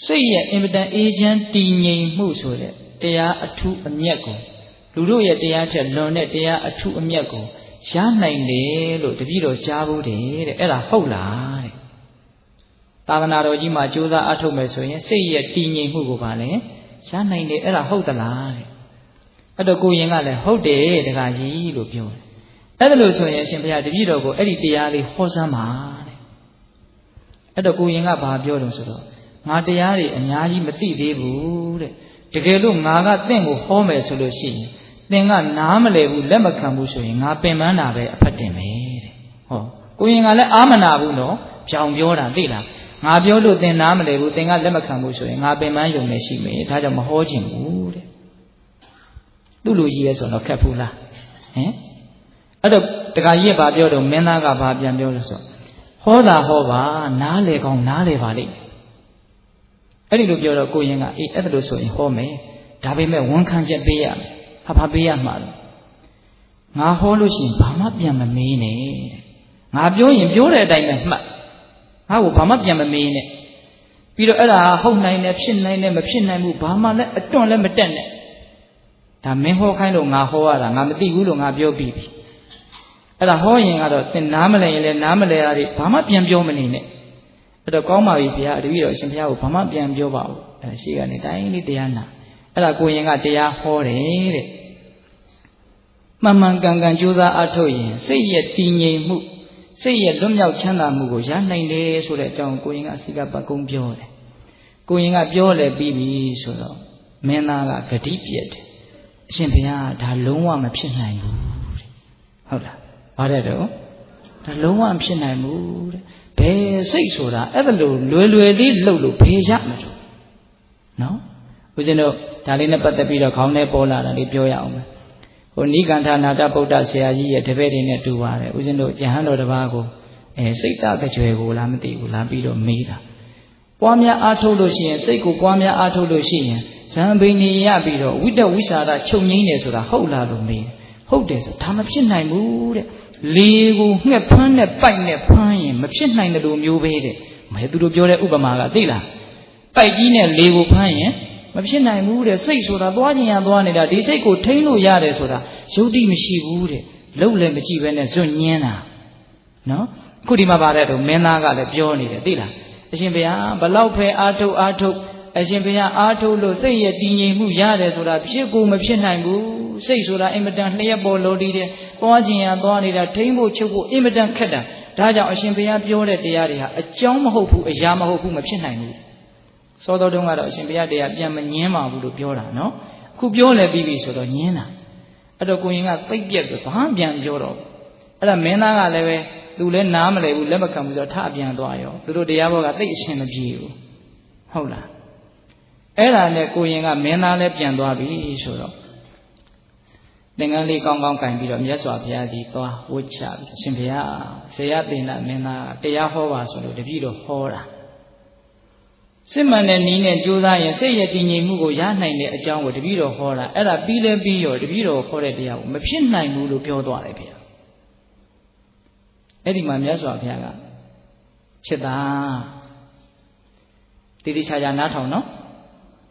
စိတ်ရဲ့အင်မတန်အေးချမ်းတည်ငြိမ်မှုဆိုတဲ့တရားအထူးအမြတ်ကိုလူတို့ရဲ့တရားထက်လွန်တဲ့တရားအထူးအမြတ်ကိုရနိုင်တယ်လို့တပည့်တော်ကြားဘူးတဲ့အဲ့ဒါဟုတ်လားတဲ့သာသနာတော်ကြီးမှာကြိုးစားအားထုတ်မယ်ဆိုရင်စိတ်ရဲ့တည်ငြိမ်မှုကိုပါလေရနိုင်တယ်အဲ့ဒါဟုတ်သလားတဲ့အဲ့တော့ကိုရင်ကလည်းဟုတ်တယ်တခါကြီးလို့ပြောတယ်အဲ့ဒါလို့ဆိုရင်အရှင်ဘုရားတပည့်တော်ကိုအဲ့ဒီတရားလေးဟောစမ်းပါတဲ့အဲ့တော့ကိုရင်ကဘာပြောတယ်ဆိုတော့ငါတရားတွေအများကြီးမသိသေးဘူးတဲ့တကယ်လို့ငါကသင်ကိုဟောမယ်ဆိုလို့ရှိရင်သင်ကနားမလည်ဘူးလက်မခံဘူးဆိုရင်ငါပင်ပန်းတာပဲအဖတ်တင်မယ်တဲ့ဟောကိုရင်ကလည်းအာမနာဘူးနော်ဖြောင်ပြောတာသိလားငါပြောလို့သင်နားမလည်ဘူးသင်ကလက်မခံဘူးဆိုရင်ငါပင်ပန်းယုံနေရှိမယ်ဒါကြောင့်မဟောခြင်းဘူးတဲ့သူ့လူကြီးရဲ့ဆိုတော့ခက်ဘူးလားဟင်အဲ့တော့တခါကြီးကဘာပြောတော့မင်းသားကဘာပြန်ပြောလို့ဆိုဟောတာဟောပါနားလေကောင်းနားလေပါလိမ့်မယ်အဲ့ဒီလိုပြောတော့ကိုရင်ကအေးအဲ့ဒါလို့ဆိုရင်ဟောမယ်ဒါပေမဲ့ဝန်ခံချက်ပေးရမယ်ဘာပေးရမှာလဲငါဟောလို့ရှိရင်ဘာမှပြန်မမေးနဲ့တဲ့ငါပြောရင်ပြောတဲ့အတိုင်းပဲမှတ်ငါ့ကိုဘာမှပြန်မမေးနဲ့ပြီးတော့အဲ့ဒါဟုတ်နိုင်တယ်ဖြစ်နိုင်တယ်မဖြစ်နိုင်ဘူးဘာမှလည်းအတွန့်လည်းမတက်နဲ့ဒါမင်းဟောခိုင်းလို့ငါဟောရတာငါမသိဘူးလို့ငါပြောပြီးပြီအဲ့ဒါဟောရင်ကတော့သင်နားမလဲရင်လည်းနားမလဲတာတွေဘာမှပြန်ပြောမနေနဲ့အဲ့တော့ကောင်းပါပြီဘုရားတပည့်တော်အရှင်ဘုရားကိုဘာမှပြန်ပြောပါဘူးအဲ့ရှိကနေတိုင်းလေးတရားနာအဲ့ဒါကိုရင်ကတရားဟောတယ်တဲ့မှန်မှန်ကန်ကန်ကြိုးစားအားထုတ်ရင်စိတ်ရဲ့တည်ငြိမ်မှုစိတ်ရဲ့လွတ်မြောက်ချမ်းသာမှုကိုရနိုင်တယ်ဆိုတဲ့အကြောင်းကိုရင်ကအစီကပတ်ကုန်းပြောတယ်ကိုရင်ကပြောလဲပြီးပြီဆိုတော့မင်းသားကဂတိပြတ်တယ်အရှင်ဘုရားဒါလုံးဝမဖြစ်နိုင်ဘူးတဲ့ဟုတ်လားဘာတဲ့တော့ဒါလုံးဝမဖြစ်နိုင်ဘူးတဲ့ဘယ်စိတ်ဆိုတာအဲ့ဒါလိုလွယ်လွယ်လေးလှုပ်လို့ဘယ်ရမှာတော့နော်ဦးဇင်းတို့ဒါလေးနဲ့ပတ်သက်ပြီးတော့ခေါင်းထဲပေါ်လာတာလေးပြောရအောင်မယ်ဟိုနိဂန္ဓနာတဗုဒ္ဓဆရာကြီးရဲ့တပည့်တွေနဲ့တူပါတယ်ဦးဇင်းတို့ယဟန်တော်တစ်ပါးကိုစိတ်တကြွယ်ကိုလားမသိဘူးလားပြီးတော့မေးတာပွားများအားထုတ်လို့ရှိရင်စိတ်ကိုပွားများအားထုတ်လို့ရှိရင်ဇံဘိနေရပြီးတော့ဝိတ္တဝိသရာချုပ်ငိမ့်တယ်ဆိုတာဟုတ်လားလို့မေးဟုတ်တယ်ဆိုဒါမဖြစ်နိုင်ဘူးတဲ့လေကိုငှက်ဖမ်းနဲ့ပိုက်နဲ့ဖမ်းရင်မဖြစ်နိုင်တယ်လို့မျိုးပဲတဲ့မဲသူတို့ပြောတဲ့ဥပမာကသိလားပိုက်ကြီးနဲ့လေကိုဖမ်းရင်မဖြစ်နိုင်ဘူးတဲ့စိတ်ဆိုတာသွားခြင်းရသွားနေတာဒီစိတ်ကိုထိန်းလို့ရတယ်ဆိုတာယုတ်တိမရှိဘူးတဲ့လှုပ်လည်းမကြည့်ပဲနဲ့ဇွတ်ညင်းတာနော်အခုဒီမှာပါတဲ့တော့မင်းသားကလည်းပြောနေတယ်သိလားအရှင်ဘုရားဘလောက်ဖဲအားထုတ်အရှင်ဘုရားအားထုတ်လို့စိတ်ရဲ့တည်ငြိမ်မှုရတယ်ဆိုတာဖြစ်ကိုမဖြစ်နိုင်ဘူးစိတ်ဆိုတာအင်မတန်လျှက်ပေါ်လို့တည်တယ်သွားခြင်းရသွားနေတာထိန်းဖို့ချုပ်ဖို့အင်မတန်ခက်တာဒါကြောင့်အရှင်ဘုရားပြောတဲ့တရားတွေဟာအကြောင်းမဟုတ်ဘူးအရာမဟုတ်ဘူးမဖြစ်နိုင်ဘူးစောတော်တုန်းကတော့အရှင်ဘုရားတရားပြန်မငင်းပါဘူးလို့ပြောတာနော်အခုပြောလဲပြီးပြီဆိုတော့ငင်းတာအဲ့တော့ကိုရင်ကသိပ်ပြက်ပြီးဘာမှပြန်ပြောတော့အဲ့ဒါမင်းသားကလည်းပဲသူလည်းနားမလဲဘူးလက်မခံဘူးဆိုတော့ထပြန်သွားရောသူတို့တရားဘောကသိပ်အရှင်မပြေဘူးဟုတ်လားအဲ့ဒါနဲ့ကိုရင်ကမင်းသားလည်းပြန်သွားပြီဆိုတော့သင်္ကန်းလေးကောင်းကောင်းကင်ပြီးတော့မြတ်စွာဘုရားကြီးသွားဝှချပြီးအရှင်ဘုရားဇေယသေနမင်းသားတရားဟောပါဆိုလို့တပည့်တော်ဟောတာစစ်မှန်တဲ့နည်းနဲ့ကြိုးစားရင်စိတ်ရဲ့တည်ငြိမ်မှုကိုရနိုင်တဲ့အကြောင်းကိုတပည့်တော်ဟောတာအဲ့ဒါပြီးလဲပြီးရောတပည့်တော်ဟောတဲ့တရားကိုမဖြစ်နိုင်ဘူးလို့ပြောသွားတယ်ဗျာအဲ့ဒီမှာမြတ်စွာဘုရားကဖြစ်တာတိတိကျကျနားထောင်နော်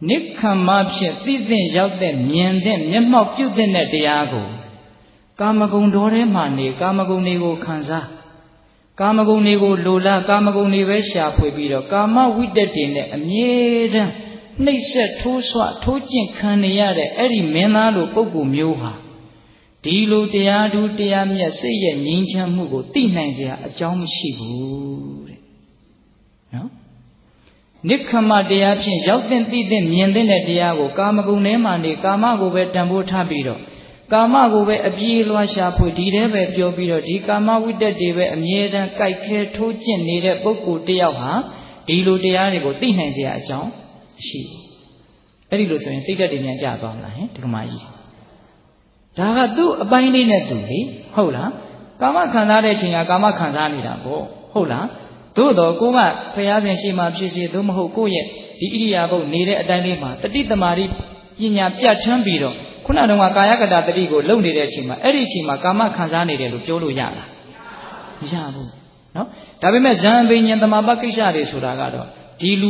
နိက္ခမ္မဖြင့်သိသင့်ရောက်တဲ့မြင်တဲ့မျက်မှောက်ပြုတဲ့တရားကိုကာမဂုဏ်တော်ထဲမှာနေကာမဂုဏ်တွေကိုခံစားကာမဂုဏ်တွေကိုလိုလားကာမဂုဏ်တွေပဲရှာဖွေပြီးတော့ကာမဝိတ္တတွေနဲ့အမြဲတမ်းနှိပ်စက်ထိုးဆွထိုးကျင့်ခံနေရတဲ့အဲ့ဒီမင်းသားလိုပုဂ္ဂိုလ်မျိုးဟာဒီလိုတရားဓုတရားမြတ်စိတ်ရဲ့ငြိမ်းချမ်းမှုကိုသိနိုင်စရာအကြောင်းမရှိဘူးတဲ့နော်နိက္ခမတရားဖြင့်ရောက်တဲ့သိတဲ့မြင်တဲ့တရားကိုကာမဂုဏ်ထဲမှာနေကာမကိုပဲတန်ဖိုးထားပြီးတော့ကာမကိုပဲအပြေးလွှားရှာဖွေဒီထဲပဲပြောပြီးတော့ဒီကာမဝိတ္တတွေပဲအမြဲတမ်းကြိုက်ခဲထိုးကျင့်နေတဲ့ပုဂ္ဂိုလ်တယောက်ဟာဒီလိုတရားတွေကိုသိနိုင်စရာအကြောင်းမရှိဘူးအဲ့ဒီလိုဆိုရင်စိတ်ဓာတ်တွေမြန်ကြသွားမလားဟင်ဒီကမာကြီးဒါကသူ့အပိုင်းလေးနဲ့သူလေဟုတ်လားကာမခံစားတဲ့အချိန်ကကာမခံစားနေတာပေါ့ဟုတ်လားသို့တော့ကိုကဖရာရှင်ရှိမှဖြစ်စေသို့မဟုတ်ကိုရဲ့ဒီဣရိယာပုတ်နေတဲ့အတိုင်းလေးမှာတတိတမာရီပညာပြတ်ထမ်းပြီးတော့ခုနတုန်းကကာယကတတတိကိုလုံနေတဲ့အချိန်မှာအဲ့ဒီအချိန်မှာကာမခံစားနေတယ်လို့ပြောလို့ရလားမရဘူးနော်ဒါပေမဲ့ဇံအဘိညာဉ်တမာပတ်ကိစ္စတွေဆိုတာကတော့ဒီလူ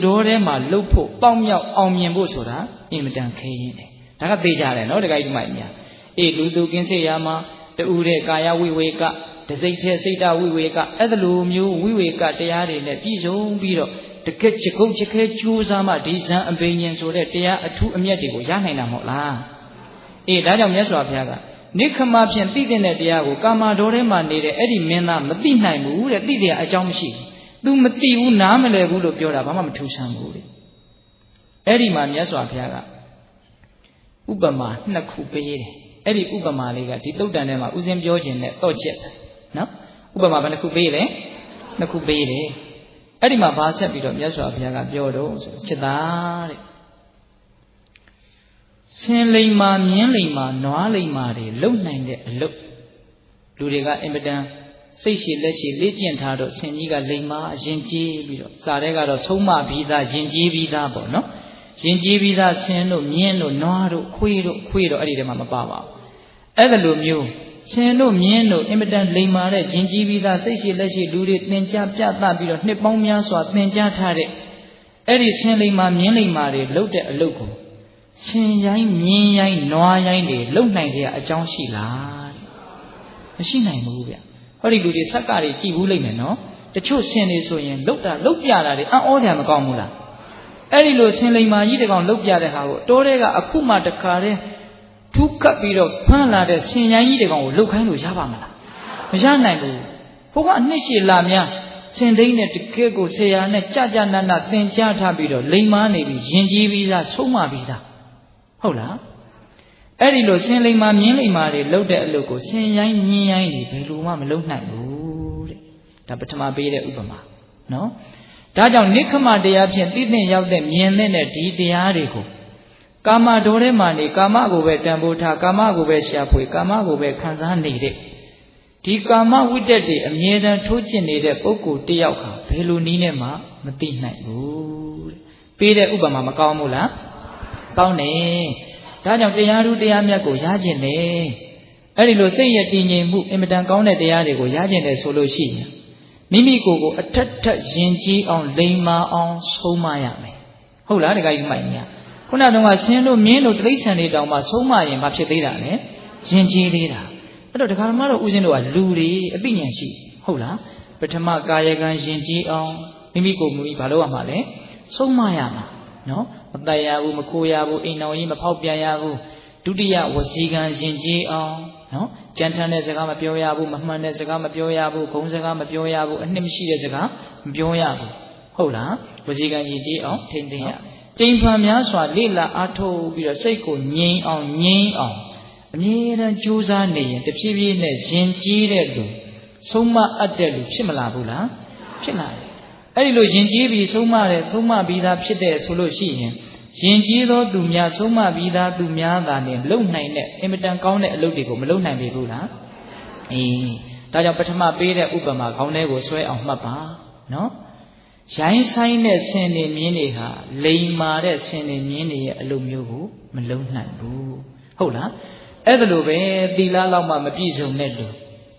တော်ထဲမှာလှုပ်ဖို့ပေါက်မြောက်အောင်မြင်ဖို့ဆိုတာအင်မတန်ခဲရင်တယ်ဒါကသိကြတယ်နော်တခါကြီးဒီမိုက်များအေးလူသူကင်းစေရမှာတူတဲ့ကာယဝိဝေကတစိတ်ထဲစိတ်တဝိဝေကအဲ့ဒါလိုမျိုးဝိဝေကတရားတွေနဲ့ပြည့်စုံပြီးတော့တကက်ချကုတ်ချခဲကျိုးစားမှဒီဇံအဘိညာဉ်ဆိုတဲ့တရားအထူးအမြတ်တွေကိုရနိုင်တာမဟုတ်လားအေးဒါကြောင့်မြတ်စွာဘုရားကနိက္ခမဖြင့်သိတဲ့တရားကိုကာမတော်ထဲမှာနေတဲ့အဲ့ဒီမင်းသားမသိနိုင်ဘူးတဲ့သိတဲ့အကြောင်းမရှိဘူး तू မသိဘူးနားမလည်ဘူးလို့ပြောတာဘာမှမထူးဆန်းဘူးလေအဲ့ဒီမှာမြတ်စွာဘုရားကဥပမာနှစ်ခုပေးတယ်အဲ့ဒီဥပမာလေးကဒီတုတ်တန်ထဲမှာဥစဉ်ပြောခြင်းနဲ့တော့ချက်နော်ဥပမာဘယ်နှခုပေးလဲနှစ်ခုပေးတယ်အဲ့ဒီမှာဘာဆက်ပြီးတော့မြတ်စွာဘုရားကပြောတော့ဆိုချစ်သားတဲ့ဆင်းလိမ်မာမြင်းလိမ်မာနွားလိမ်မာတွေလုံနိုင်တဲ့အလုပ်လူတွေကအင်မတန်စိတ်ရှိလက်ရှိလေ့ကျင့်ထားတော့ဆင်ကြီးကလိမ်မာအရင်ကြီးပြီးတော့စာထဲကတော့ဆုံးမပြီးသားရင်ကြီးပြီးသားပေါ့နော်ရင်ကြီးပြီးသားဆင်းတို့မြင်းတို့နွားတို့ခွေးတို့အဲ့ဒီထဲမှာမပါပါဘူးအဲ့ဒါလိုမျိုးဆင်းတို့မြင်းတို့အင်မတန်လိမ်မာတဲ့ရင်ကြီးပြီးသားစိတ်ရှိလက်ရှိလူတွေသင်ကြားပြသပြီးတော့နှစ်ပေါင်းများစွာသင်ကြားထားတဲ့အဲ့ဒီဆင်းလိမ်မာမြင်းလိမ်မာတွေလုပ်တဲ့အလုပ်ကိုဆင်းရိုင်းမြင်းရိုင်းနွားရိုင်းတွေလုံနိုင်ကြအကြောင်းရှိလားမရှိနိုင်ဘူးဗျဟောဒီလူတွေဆက်ကတွေကြည်ဘူးလိမ့်မယ်နော်တချို့ဆင်းနေဆိုရင်လုတ်ပြတာတွေအံ့ဩစရာမကောင်းဘူးလားအဲ့ဒီလိုဆင်းလိမ်မာကြီးတကောင်လုတ်ပြတဲ့ဟာကိုတိုးတဲ့ကအခုမှတခါတည်းထူးကပ်ပြီးတော့ဖမ်းလာတဲ့ဆင်ရိုင်းကြီးတကောင်ကိုလုတ်ခိုင်းလို့ရပါမလားမရနိုင်ဘူးဟိုကအနှစ်ရှည်လာများဆင်သိန်းနဲ့တကယ်ကိုဆရာနဲ့ကြနတ်သင်ကြားထားပြီးတော့လိမ်မာနေပြီးယဉ်ကျေးပြီးသားဆုံးမပြီးသားဟုတ်လားအဲ့ဒီလိုဆင်းလိမ်မာမြင်းလိမ်မာတွေလှုပ်တဲ့အလုပ်ကိုဆင်းရိုင်းမြင်းရိုင်းတွေဘယ်လိုမှမလုပ်နိုင်ဘူးတဲ့ဒါပထမပေးတဲ့ဥပမာနော်ဒါကြောင့်နိက္ခမတရားဖြင့်သိသိရောက်တဲ့မြင်တဲ့ဒီတရားတွေကိုကာမတော်ထဲမှာနေကာမကိုပဲတန်ဖိုးထားကာမကိုပဲရှာဖွေကာမကိုပဲခံစားနေတဲ့ဒီကာမဝိတ္တတွေအမြဲတမ်းထိုးကျင်နေတဲ့ပုဂ္ဂိုလ်တယောက်ဟာဘယ်လိုနည်းနဲ့မှမသိနိုင်ဘူးတဲ့ပေးတဲ့ဥပမာမကောင်းဘူးလားကောင်းတယ်ဒါကြောင့်တရားဓုတရားမြတ်ကိုရကျင်တယ်အဲ့ဒီလိုစိတ်ရတည်ငြိမ်မှုအင်မတန်ကောင်းတဲ့တရားတွေကိုရကျင်တယ်ဆိုလို့ရှိရင်မိမိကိုယ်ကိုအထက်ထက်ယဉ်ကျေးအောင်လိမ္မာအောင်ဆုံးမရမယ်ဟုတ်လားတခါကြီးမှိုင်များခုနတုန်းကဆင်းတို့မြင်းတို့တိရစ္ဆာန်တွေတောင်မှဆုံးမရင်ဘာဖြစ်သေးတာလဲယဉ်ကျေးသေးတာအဲ့တော့ဒကာမတို့ဦးဇင်းတို့ကလူတွေအသိဉာဏ်ရှိဟုတ်လားပထမကာယကံယဉ်ကျေးအောင်မိမိကိုယ်မူပြီးဘာလို့ရမှာလဲဆုံးမရမှာနော်မတတ်ရဘူးမခိုးရဘူးအိမ်တော်ကြီးမဖောက်ပြန်ရဘူးဒုတိယဝစီကံယဉ်ကျေးအောင်နော်ကြမ်းထမ်းတဲ့စကားမပြောရဘူးမမှန်တဲ့စကားမပြောရဘူးဂုဏ်စကားမပြောရဘူးအနှစ်မရှိတဲ့စကားမပြောရဘူးဟုတ်လားဝစီကံယဉ်ကျေးအောင်ထိမ့်သိမ်းရကျိန်ဖန်များစွာလေ့လာအားထုတ်ပြီးတော့စိတ်ကိုငြိမ်အောင်အမြဲတမ်းကြိုးစားနေရင်တဖြည်းဖြည်းနဲ့ယဉ်ကျေးတဲ့လူဆုံးမအပ်တဲ့လူဖြစ်မလာဘူးလားဖြစ်လာတယ်အဲ့ဒီလိုယဉ်ကျေးပြီးဆုံးမပြီးသားဖြစ်တဲ့ဆိုလို့ရှိရင်ယဉ်ကျေးသောသူများဆုံးမပြီးသားသူများသာနေလုံနိုင်တဲ့အင်မတန်ကောင်းတဲ့အလုပ်တွေကိုမလုံနိုင်ပြီဘူးလားအေးဒါကြောင့်ပထမပေးတဲ့ဥပမာခေါင်းထဲကိုဆွဲအောင်မှတ်ပါနော်ရိုင်းဆိုင်တဲ့ဆင်နေမြင်းတွေဟာလိမ်မာတဲ့ဆင်နေမြင်းတွေရဲ့အလုပ်မျိုးကိုမလုံနိုင်ဘူးဟုတ်လားအဲ့ဒါလိုပဲသီလလောက်မှမပြည့်စုံတဲ့လူ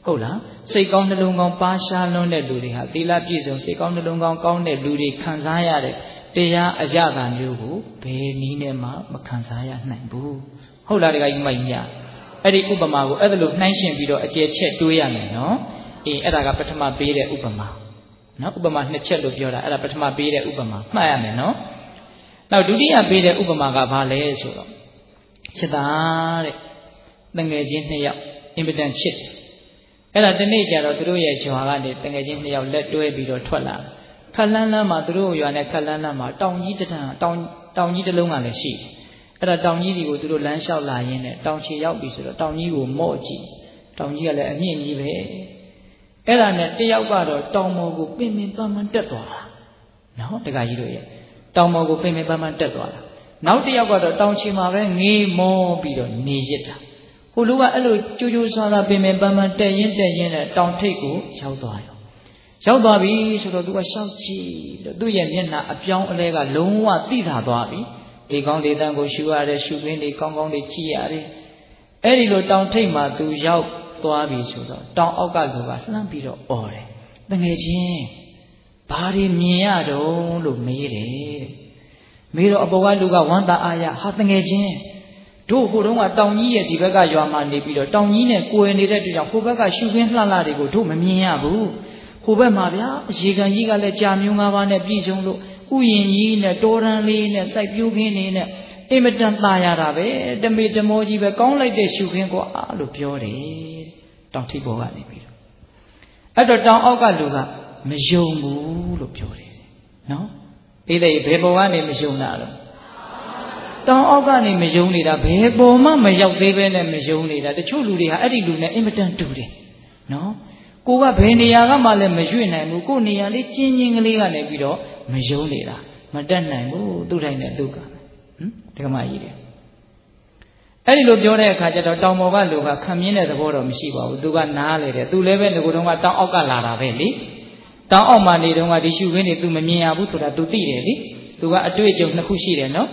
ဟုတ်လားစိတ်ကောင်းနှလုံးကောင်းပါရှားလွန်းတဲ့လူတွေဟာသီလပြည့်စုံစိတ်ကောင်းနှလုံးကောင်းကောင်းတဲ့လူတွေခံစားရတဲ့ တရားအရသာမျိုးကိုဘယ်နည်းနဲ့မှမခံစားရနိုင်ဘူးဟုတ်လားတခါကြီးမိုက်ညအဲ့ဒီဥပမာကိုအဲ့ဒါလို့နှိုင်းရှင်ပြီးတော့အကျယ်ချက်တွေးရမယ်နော်အေးအဲ့ဒါကပထမပေးတဲ့ဥပမာနော်ဥပမာနှစ်ချက်လို့ပြောတာအဲ့ဒါပထမပေးတဲ့ဥပမာမှတ်ရမယ်နော်နောက်ဒုတိယပေးတဲ့ဥပမာကဘာလဲဆိုတော့ချစ်တာတဲ့တငယ်ချင်းနှစ်ယောက်အင်မတန်ချစ်တယ်အဲ့ဒါဒီနေ့ကျတော့သူတို့ရဲ့ရွာကနေတငယ်ချင်းနှစ်ယောက်လက်တွဲပြီးတော့ထွက်လာခက်လန်းလန်းမှာသူတို့ရွာနဲ့ခက်လန်းလန်းမှာတောင်ကြီးတစ်ထန်တောင်ကြီးတစ်လုံးကလည်းရှိတယ်အဲ့ဒါတောင်ကြီးတွေကိုသူတို့လမ်းလျှောက်လာရင်းနဲ့တောင်ချေရောက်ပြီဆိုတော့တောင်ကြီးကိုမော့ကြည့်တောင်ကြီးကလည်းအမြင့်ကြီးပဲအဲ့ဒါနဲ့တယောက်ကတော့တောင်ပေါ်ကိုပင်ပင်ပန်းပန်းတက်သွားတာနော်တခါကြီးတို့ရဲ့တောင်ပေါ်ကိုပင်ပင်ပန်းပန်းတက်သွားတာနောက်တယောက်ကတော့တောင်ချေမှာပဲငေးမောပြီးတော့နေရစ်တာဟိုလူကအဲ့လိုကြိုးကြိုးဆာဆာပင်ပင်ပန်းပန်းတက်ရင်းနဲ့တောင်ထိပ်ကိုရောက်သွားရောရောက်သွားပြီဆိုတော့သူကရှောက်ကြည့်လို့သူ့ရဲ့မျက်နှာအပြောင်းအလဲကလုံးဝသိသာသွားပြီဒီကောင်းဒီတန်းကိုရှူရတယ်ရှူခင်းတွေကောင်းကောင်းတွေကြည့်ရတယ်အဲ့ဒီလိုတောင်ထိပ်မှာသူရောက်သွားပြီဆိုတော့တောင်အောက်ကလူကလှမ်းပြီးတော့អော်တယ်တငယ်ချင်းဘာတွေမြင်ရတော့လို့မေးတယ်တဲ့မေးတော့အပေါ်ကလူကဝမ်းသာအားရဟာတငယ်ချင်းတို့ဟိုတုန်းကတောင်ကြီးရဲ့ဒီဘက်ကရွာမှာနေပြီးတော့တောင်ကြီးနဲ့ကိုယ်နေတဲ့တွေ့ကြောင့်ဟိုဘက်ကရှူခင်းလှလှတွေကိုတို့မမြင်ရဘူးဟိုဘက်မှာဗျာရေကန်ကြီးကလည်းကြာမျိုး၅ပါးနဲ့ပြည့်စုံလို့ဥယျင်ကြီးနဲ့တောတန်းလေးနဲ့စိုက်ပျိုးခင်းနေနဲ့အင်မတန်ตาရတာပဲတမေတမောကြီးပဲကောင်းလိုက်တဲ့ရှုခင်းကွာလို့ပြောတယ်တောင်ထိပ်ပေါ်ကနေပြီးတော့အဲ့တော့တောင်အောက်ကလူကမယုံဘူးလို့ပြောတယ်နော်အေးလေဘယ်ပေါ်ကနေမယုံတာလို့တောင်အောက်ကနေမယုံနေတာဘယ်ပေါ်မှမရောက်သေးပဲနဲ့မယုံနေတာတချို့လူတွေဟာအဲ့ဒီလူနဲ့အင်မတန်တူတယ်နော်ကိုကဘယ်နေရာကမှလည်းမရွေ့နိုင်ဘူးကိုနေရာလေးကျင်းချင်းကလေးကနေပြီးတော့မယုံနေတာမတက်နိုင်ဘူးသူ့တိုင်းနဲ့သူ့ကဒကမကြီးတယ်အဲ့ဒီလိုပြောတဲ့အခါကျတော့တောင်ပေါ်ကလူကခံမြင်တဲ့သဘောတော့မရှိပါဘူးသူကနားလေတယ်သူလည်းပဲငကိုတုန်းကတောင်အောက်ကလာတာပဲလေတောင်အောက်မှာနေတုန်းကဒီရှုခင်းတွေသူမမြင်ရဘူးဆိုတာသူသိတယ်လေသူကအတွေ့အကြုံနှစ်ခုရှိတယ်နော်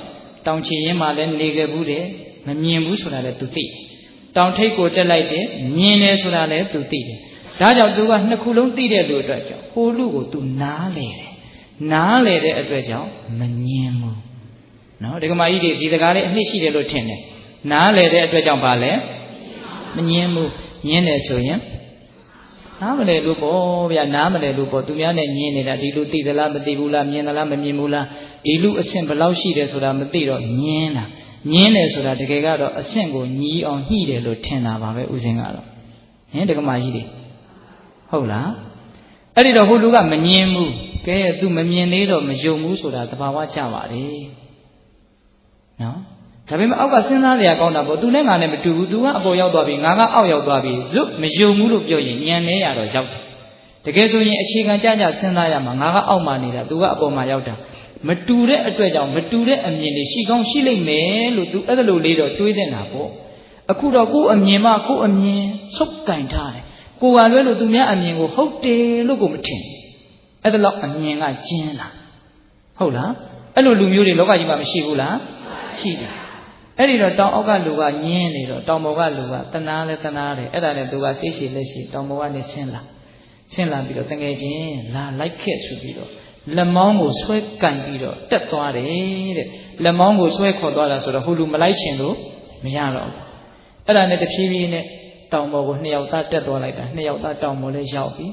တောင်ချီရင်မှလည်းနေခဲ့ဘူးတယ်မမြင်ဘူးဆိုတာလည်းသူသိတယ်တောင်ထိပ်ကိုတက်လိုက်တယ်မြင်တယ်ဆိုတာလည်းသူသိတယ်ဒါကြောင့်သူကနှစ်ခုလုံးသိတဲ့လူအတွက်ကြောင့်ဟိုလူကိုသူနားလေတယ်နားလေတဲ့အတွက်ကြောင့်မငြင်းဘူးနော်ဒကမကြီးတွေဒီစကားလေးအနှစ်ရှိတယ်လို့ထင်တယ်နားလေတဲ့အတွက်ကြောင့်ပါလဲမငြင်းဘူးငြင်းတယ်ဆိုရင်နားမလဲလို့ပေါ့ဗျာနားမလဲလို့ပေါ့သူများနဲ့ညင်းနေတာဒီလူသိသလားမသိဘူးလားမြင်သလားမမြင်ဘူးလားဒီလူအဆင့်ဘယ်လောက်ရှိတယ်ဆိုတာမသိတော့ညင်းတာညင်းတယ်ဆိုတာတကယ်ကတော့အဆင့်ကိုညီးအောင်ညှိတယ်လို့ထင်တာပါပဲဥစဉ်ကတော့ဟင်ဒကမကြီးတွေဟုတ်လားအဲ့ဒီတော့ဟိုလူကမညင်းဘူးကဲသူမမြင်သေးတော့မယုံဘူးဆိုတာသဘာဝကျပါတယ်နော်ဒါပေမဲ့အောက်ကစဉ်းစားစရာကောင်းတာပေါ့သူနဲ့ငါနဲ့မတူဘူးသူကအပေါ်ရောက်သွားပြီငါကအောက်ရောက်သွားပြီဇွတ်မယုံဘူးလို့ပြောရင်ညံနေရတော့ရောက်တယ်တကယ်ဆိုရင်အခြေခံကြကြစဉ်းစားရမှာငါကအောက်မှာနေတာသူကအပေါ်မှာရောက်တာမတူတဲ့အတွက်ကြောင့်မတူတဲ့အမြင်တွေရှိကောင်းရှိလိမ့်မယ်လို့သူအဲ့ဒါလိုလေးတော့တွေးနေတာပေါ့အခုတော့ကိုယ်အမြင်မှကိုယ်အမြင်ဆုပ်ကင်ထားတယ်ကိုယ်ကလွဲလို့သူများအမြင်ကိုဟုတ်တယ်လို့ကိုမထင်အဲ့ဒါလောက်အမြင်ကကျင်းလာဟုတ်လားအဲ့လိုလူမျိုးတွေလောကကြီးမှာမရှိဘူးလားရှိတယ်အဲ့ဒီတော့တောင်အောက်ကလူကညင်းနေတော့တောင်ပေါ်ကလူကတနာလဲတနာတယ်အဲ့ဒါနဲ့သူကစိတ်ရှိလက်ရှိတောင်ပေါ်ကနေဆင်းလာပြီးတော့တငယ်ချင်းလာလိုက်ခဲ့ဆိုပြီးတော့လက်မောင်းကိုဆွဲကင်ပြီးတော့တက်သွားတယ်တဲ့လက်မောင်းကိုဆွဲခေါ်သွားတာဆိုတော့ဟိုလူမလိုက်ချင်လို့မရတော့ဘူးအဲ့ဒါနဲ့တဖြည်းဖြည်းနဲ့တောင်ပေါ်ကိုနှစ်ယောက်သားတက်သွားလိုက်တာနှစ်ယောက်သားတောင်ပေါ်လဲရောက်ပြီ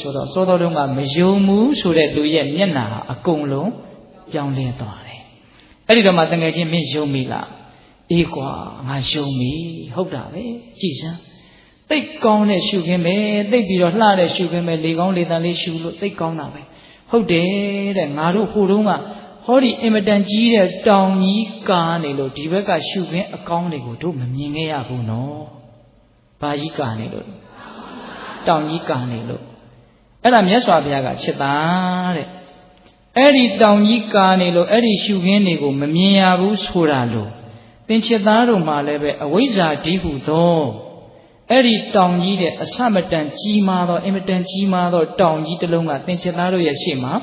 ဆိုတော့စောတော်တုန်းကမယုံဘူးဆိုတဲ့လူရဲ့မျက်နှာဟာအကုန်လုံးပြောင်းလဲသွားတယ်အဲ့ဒီတော့မှတငယ်ချင်းမင်းယုံပြီလားအေးကွာငါယုံပြီဟုတ်တာပဲကြည်စမ်းသိတ်ကောင်းတဲ့ရှုခင်းပဲသိတ်ပြီးတော့လှတဲ့ရှုခင်းပဲလေကောင်းလေတန်လေးရှုလို့သိတ်ကောင်းတာပဲဟုတ်တယ်တဲ့ငါတို့ဟိုတုန်းကဟောဒီအင်မတန်ကြီးတဲ့တောင်ကြီးကားနေလို့ဒီဘက်ကရှုခင်းအကောင်းတွေကိုတို့မမြင်ခဲ့ရဘူးနော်ဘာကြီးကားနေလို့တောင်ကြီးကားနေလို့အဲ့ဒါမြတ်စွာဘုရားကချစ်တာတဲ့အဲ့ဒီတောင်ကြီးကာနေလို့အဲ့ဒီရှုခင်းတွေကိုမမြင်ရဘူးဆိုတာလို့သင်္ချစ်သားတို့မှလည်းပဲအဝိဇ္ဇာဒီဟုသောအဲ့ဒီတောင်ကြီးတဲ့အဆမတန်ကြီးမားသောအင်မတန်ကြီးမားသောတောင်ကြီးတစ်လုံးကသင်္ချစ်သားတို့ရဲ့ရှေ့မှာ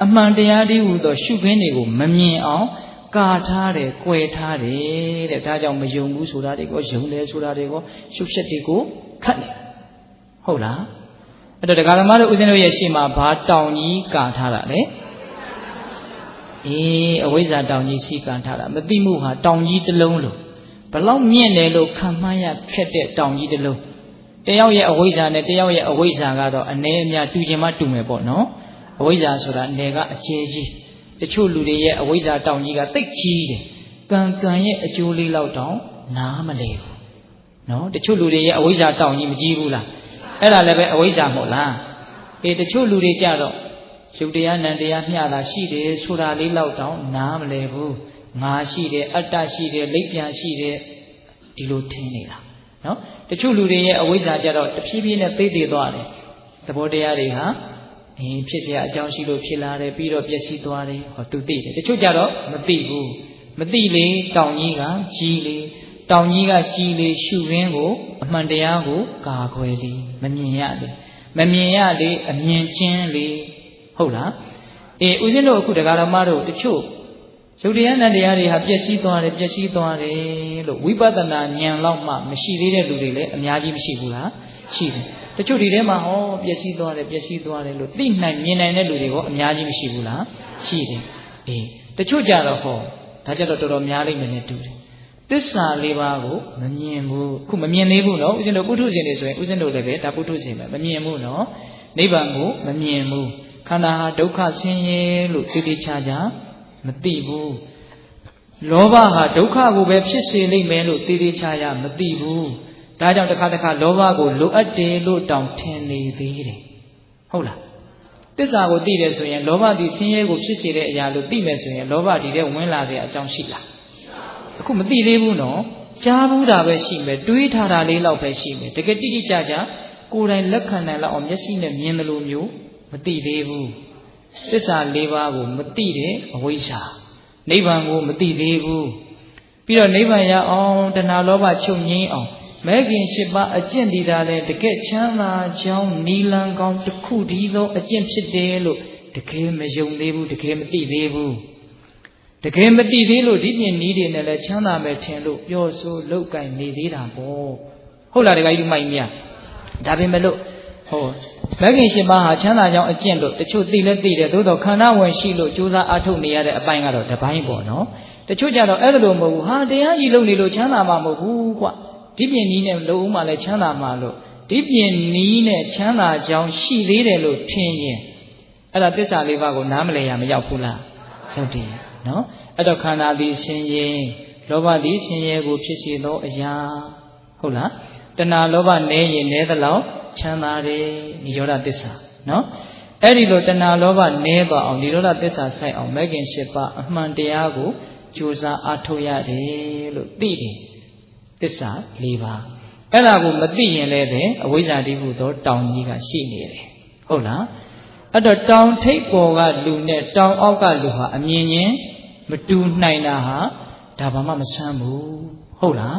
အမှန်တရားဒီဟုသောရှုခင်းတွေကိုမမြင်အောင်ကာထားတယ်၊ကွယ်ထားတယ်တဲ့ဒါကြောင့်မယုံဘူးဆိုတာတွေကိုယုံတယ်ဆိုတာတွေကိုရှုပ်ချက်တွေကိုခတ်နေဟုတ်လားအဲ့တော့ဒကာဓမ္မတို့ဦးဇင်းတို့ရဲ့ရှေ့မှာဘာတောင်ကြီးကာထားတာလဲ အဝိဇ္ဇာတောင်ကြီးစီကံထားတာမသိမှုဟာတောင်ကြီးတစ်လုံးလို့ဘလောက်မြင့်တယ်လို့ခံမှန်းရခက်တဲ့တောင်ကြီးတစ်လုံးတယောက်ရဲ့အဝိဇ္ဇာနဲ့တယောက်ရဲ့အဝိဇ္ဇာကတော့အနည်းအများတူချင်မှတူမယ်ပေါ့နော်အဝိဇ္ဇာဆိုတာနယ်ကအကျယ်ကြီးတချို့လူတွေရဲ့အဝိဇ္ဇာတောင်ကြီးကတိတ်ကြီးတယ်ကံရဲ့အကျိုးလေးလောက်တောင်နားမလဲဘူးနော်တချို့လူတွေရဲ့အဝိဇ္ဇာတောင်ကြီးမကြီးဘူးလားအဲ့ဒါလည်းပဲအဝိဇ္ဇာမဟုတ်လားတချို့လူတွေကြတော့ရုပ်တရားနံတရားမျှတာရှိတယ်ဆိုတာလေးလောက်တောင်နားမလဲဘူးငါရှိတယ်အတ္တရှိတယ်လိပ်ပြန်ရှိတယ်ဒီလိုထင်နေတာနော်တချို့လူတွေရဲ့အဝိဇ္ဇာကြတော့တဖြည်းဖြည်းနဲ့သိသိသွားတယ်သဘောတရားတွေဟာဖြစ်เสียအကြောင်းရှိလို့ဖြစ်လာတယ်ပြီးတော့ပျက်စီးသွားတယ်ဟောသူသိတယ်တချို့ကြတော့မသိဘူးမသိလေတောင်ကြီးကကြီးလေတောင်ကြီးကကြီးလေရှုရင်းကိုအမှန်တရားကိုကာကွယ်လေမမြင်ရလေမမြင်ရလေအမြင်ကျင်းလေဟုတ်လားဦးဇင်းတို့အခုတရားဓမ္မတို့တချို့ရုပ်တရားနဲ့တရားတွေဟာပျက်စီးသွားတယ်လို့ဝိပဿနာဉာဏ်လောက်မှမရှိသေးတဲ့လူတွေလည်းအများကြီးမရှိဘူးလားရှိတယ်တချို့ဒီထဲမှာဟောပျက်စီးသွားတယ်လို့သိနိုင်မြင်နိုင်တဲ့လူတွေကအများကြီးမရှိဘူးလားရှိတယ်တချို့ကြတော့ဟောဒါကြတော့တော်တော်များလိမ့်မယ်နဲ့တူတယ်သစ္စာလေးပါးကိုမမြင်ဘူးအခုမမြင်သေးဘူးနော်ဦးဇင်းတို့ပုထုဇဉ်တွေဆိုရင်ဦးဇင်းတို့လည်းပဲဒါပုထုဇဉ်ပဲမမြင်ဘူးနော်နိဗ္ဗာန်ကိုမမြင်ဘူးခန္ဓာဟာဒုက္ခဆင်းရဲလို့သိသိချာချာမသိဘူးလောဘဟာဒုက္ခကိုပဲဖြစ်စေလိမ့်မယ်လို့သိသိချာချာမသိဘူးဒါကြောင့်တစ်ခါလောဘကိုလိုအပ်တယ်လို့တောင်ထင်နေသေးတယ်ဟုတ်လားသစ္စာကိုသိတယ်ဆိုရင်လောဘသည်ဆင်းရဲကိုဖြစ်စေတဲ့အရာလို့သိမယ်ဆိုရင်လောဘဒီတဲ့ဝင်လာတဲ့အကြောင်းရှိလားအခုမသိသေးဘူးနော်ကြားဘူးတာပဲရှိမယ်တွေးထားတာလေးလောက်ပဲရှိမယ်တကယ်တိတိကျကျကိုယ်တိုင်လက်ခံနိုင်လောက်အောင်မျက်စိနဲ့မြင်တယ်လို့မျိုးမသိသေးဘူးသစ္စာလေးပါးကိုမသိတဲ့အဝိဇ္ဇာနိဗ္ဗာန်ကိုမသိသေးဘူးပြီးတော့နိဗ္ဗာန်ရအောင်တဏှာလောဘချုပ်ငြိမ်းအောင်မဲခင်၈ပါးအကျင့်ဒီတာလဲတကယ်ချမ်းသာကြောင်းနီလန်ကောင်းတစ်ခုတည်းသောအကျင့်ဖြစ်တယ်လို့တကယ်မယုံသေးဘူးတကယ်မသိသေးဘူးတကယ်မသိသေးလို့ဒီပြင်နီးတွေနဲ့လဲချမ်းသာမယ်ထင်လို့ပြောဆိုလောက်ကင်နေသေးတာပေါ့ဟုတ်လားတခါကြီးမိုက်မြဒါပေမဲ့လို့မဲခင်၈ပါးဟာချမ်းသာကြောင်းအကျင့်လို့တချို့သိလဲသိတယ်သို့တော့ခန္ဓာဝင်ရှိလို့ကြိုးစားအားထုတ်နေရတဲ့အပိုင်းကတော့တစ်ပိုင်းပေါ့နော်တချို့ကြတော့အဲ့လိုမဟုတ်ဘူးဟာတရားကြီးလုပ်နေလို့ချမ်းသာမှာမဟုတ်ဘူးကွဒီပြင်နီးနဲ့လုံဦးမှလည်းချမ်းသာမှာလို့ဒီပြင်နီးနဲ့ချမ်းသာကြောင်းရှိသေးတယ်လို့ထင်ရင်အဲ့ဒါသစ္စာလေးပါးကိုနားမလည်ရမရောက်ဘူးလားရောက်တယ်နော်အဲ့တော့ခန္ဓာသည်ဆင်းရဲလောဘသည်ဆင်းရဲကိုဖြစ်စေသောအရာဟုတ်လားတဏှာလောဘနည်းရင်နည်းသလောက်ချမ်းသာတယ်និရောဓသစ္စာနော်အဲ့ဒီလိုတဏှာလောဘနည်းသွားအောင်និရောဓသစ္စာဆိုင်အောင်မဲခင်၈ပါးအမှန်တရားကိုကြိုးစားအားထုတ်ရတယ်လို့သိတယ်သစ္စာ၄ပါးအဲ့ဒါကိုမသိရင်လည်းပဲအဝိဇ္ဇာတိဟုသောတောင်ကြီးကရှိနေတယ်ဟုတ်လားအဲ့တော့တောင်ထိပ်ပေါ်ကလူနဲ့တောင်အောက်ကလူဟာအမြင်ချင်းမတူနိုင်တာဟာဒါဘာမှမဆန်းဘူးဟုတ်လား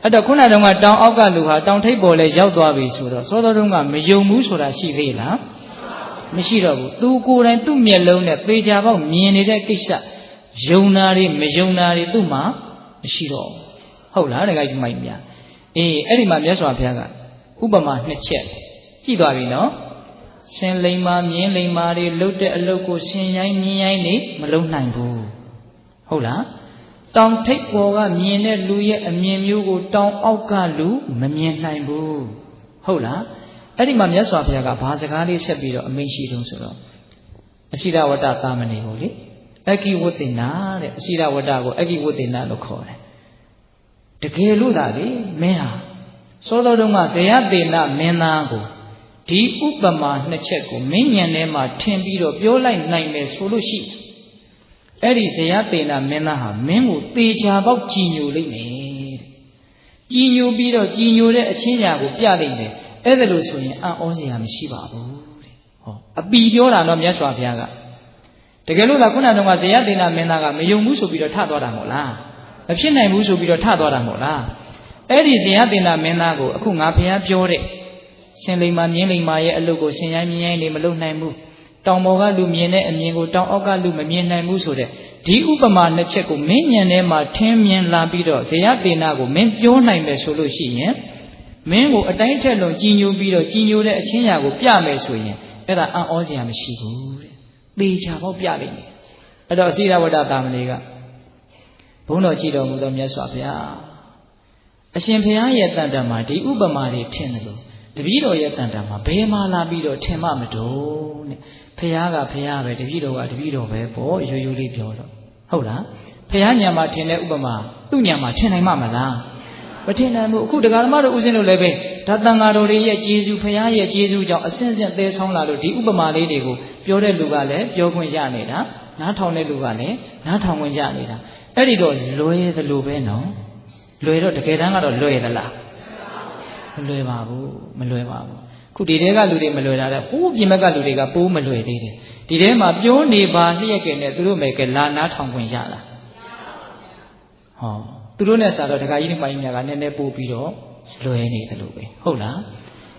အဲ့တော့ခုနတုန်းကတောင်အောက်ကလူဟာတောင်ထိပ်ပေါ်လဲရောက်သွားပြီဆိုတော့စောစောတုန်းကမယုံဘူးဆိုတာရှိသေးလားမရှိတော့ဘူးသူကိုယ်တိုင်သူ့မျက်လုံးနဲ့သေချာပေါက်မြင်နေတဲ့ကိစ္စယုံတာတွေမယုံတာတွေသူ့မှာမရှိတော့ဟုတ်လားတခါကြီးမိုက်များအဲ့ဒီမှာမြတ်စွာဘုရားကဥပမာ2ချက်ကြည့်သွားပြီနော်ဆင်လိမ္မာမြင်းလိမ္မာတွေလှုပ်တဲ့အလုပ်ကိုဆင်ရိုင်းမြင်းရိုင်းနေမလုပ်နိုင်ဘူးဟုတ်လားတောင်ထိပ်ပေါ်ကမြင်တဲ့လူရဲ့အမြင်မျိုးကိုတောင်အောက်ကလူမမြင်နိုင်ဘူးဟုတ်လားအဲ့ဒီမှာမြတ်စွာဘုရားကဘာစကားလေးဆက်ပြီးတော့အမိန့်ရှိတုံးဆိုတော့အရှိရဝတ္တသာမဏေကိုလေအက္ခိဝတ္တိနာတဲ့အရှိရဝတ္တကိုအက္ခိဝတ္တိနာလို့ခေါ်တယ်တကယ်လို့သာလေမင်းဟာစောစောတုန်းကဇယသေနမင်းသားကိုဒီဥပမာ2ချက်ကိုမင်းညံထဲမှာထင်ပြီးတော့ပြောလိုက်နိုင်မယ်ဆိုလို့ရှိအဲ့ဒီဇယသေနမင်းသားဟာမင်းကိုသေချာပေါက်ကြည်ညိုလိမ့်မယ်တဲ့ကြည်ညိုပြီးတော့ကြည်ညိုတဲ့အချင်းညာကိုပြလိမ့်မယ်အဲ့ဒါလို့ဆိုရင်အံ့ဩစရာမရှိပါဘူးတဲ့ဟောအပီပြောတာတော့မြတ်စွာဘုရားကတကယ်လို့သာခုနတုန်းကဇယသေနမင်းသားကမယုံဘူးဆိုပြီးတော့ထသွားတာမဟုတ်လားမဖြစ်နိုင်ဘူးဆိုပြီးတော့ထသွားတာမဟုတ်လားအဲ့ဒီဇယသေနမင်းသားကိုအခုငါဘုရားပြောတဲ့ရှင်လိမ္မာမြင်းလိမ္မာရဲ့အလုပ်ကိုရှင်ရိုင်းမြင်းရိုင်းနေမလုပ်နိုင်ဘူးတောင်ပေါ်ကလူမြင်တဲ့အမြင်ကိုတောင်အောက်ကလူမမြင်နိုင်ဘူးဆိုတဲ့ဒီဥပမာ2ချက်ကိုမင်းညံထဲမှာထင်းမြင်လာပြီးတော့ဇယသေနကိုမင်းပြောနိုင်မယ်ဆိုလို့ရှိရင်မင်းကိုအတိုင်းထက်လုံးကြည်ညိုပြီးတော့ကြည်ညိုတဲ့အချင်းရာကိုပြမယ်ဆိုရင်အဲ့ဒါအံ့ဩစရာမရှိဘူးတဲ့သေချာပေါက်ပြလိမ့်မယ် အဲ့တော့အစိရဝတ္တသာမဏေကဘုန်းတော်ကြည်တော်မူသောမြတ်စွာဘုရားအရှင်ဘုရားရဲ့တန်တမှာဒီဥပမာတွေထင်တယ်လို့တပည့်တော်ရဲ့တန်တမှာဘယ်မှာလာပြီးတော့ထင်မှမတော့တဲ့ဘုရားကဘုရားပဲတပည့်တော်ကတပည့်တော်ပဲပေါ့ရိုးရိုးလေးပြောတော့ဟုတ်လားဘုရားညံမှာထင်တဲ့ဥပမာသူ့ညံမှာထင်နိုင်မှမလားမထင်နိုင်ဘူးအခုတရားဓမ္မတို့ဥစဉ်တို့လည်းပဲဒါတန်ဃာတော်တွေရဲ့ကျေးဇူးဘုရားရဲ့ကျေးဇူးကြောင့်အစဉ်စဉ်သဲဆောင်လာလို့ဒီဥပမာလေးတွေကိုပြောတဲ့လူကလည်းပြောခွင့်ရနေတာနားထောင်တဲ့လူကလည်းနားထောင်ခွင့်ရနေတာအဲ့ဒီတော့လွယ်သလိုပဲနော်လွယ်တော့တကယ်တမ်းကတော့လွယ်သလားမလွယ်ပါဘူးမလွယ်ပါဘူးခုဒီတဲကလူတွေမလွယ်တာတဲ့ဟိုးပြင်ဘက်ကလူတွေကပိုးမလွယ်သေးတယ်ဒီထဲမှာပြောနေပါလျက်ကဲနဲ့သူတို့မဲ့ကလာနားထောင်ခွင့်ရလားဟောသူတို့နဲ့စာတော့ဒကာကြီးတွေမကြီးများကနည်းနည်းပို့ပြီးတော့လွယ်နေတယ်လို့ပဲဟုတ်လား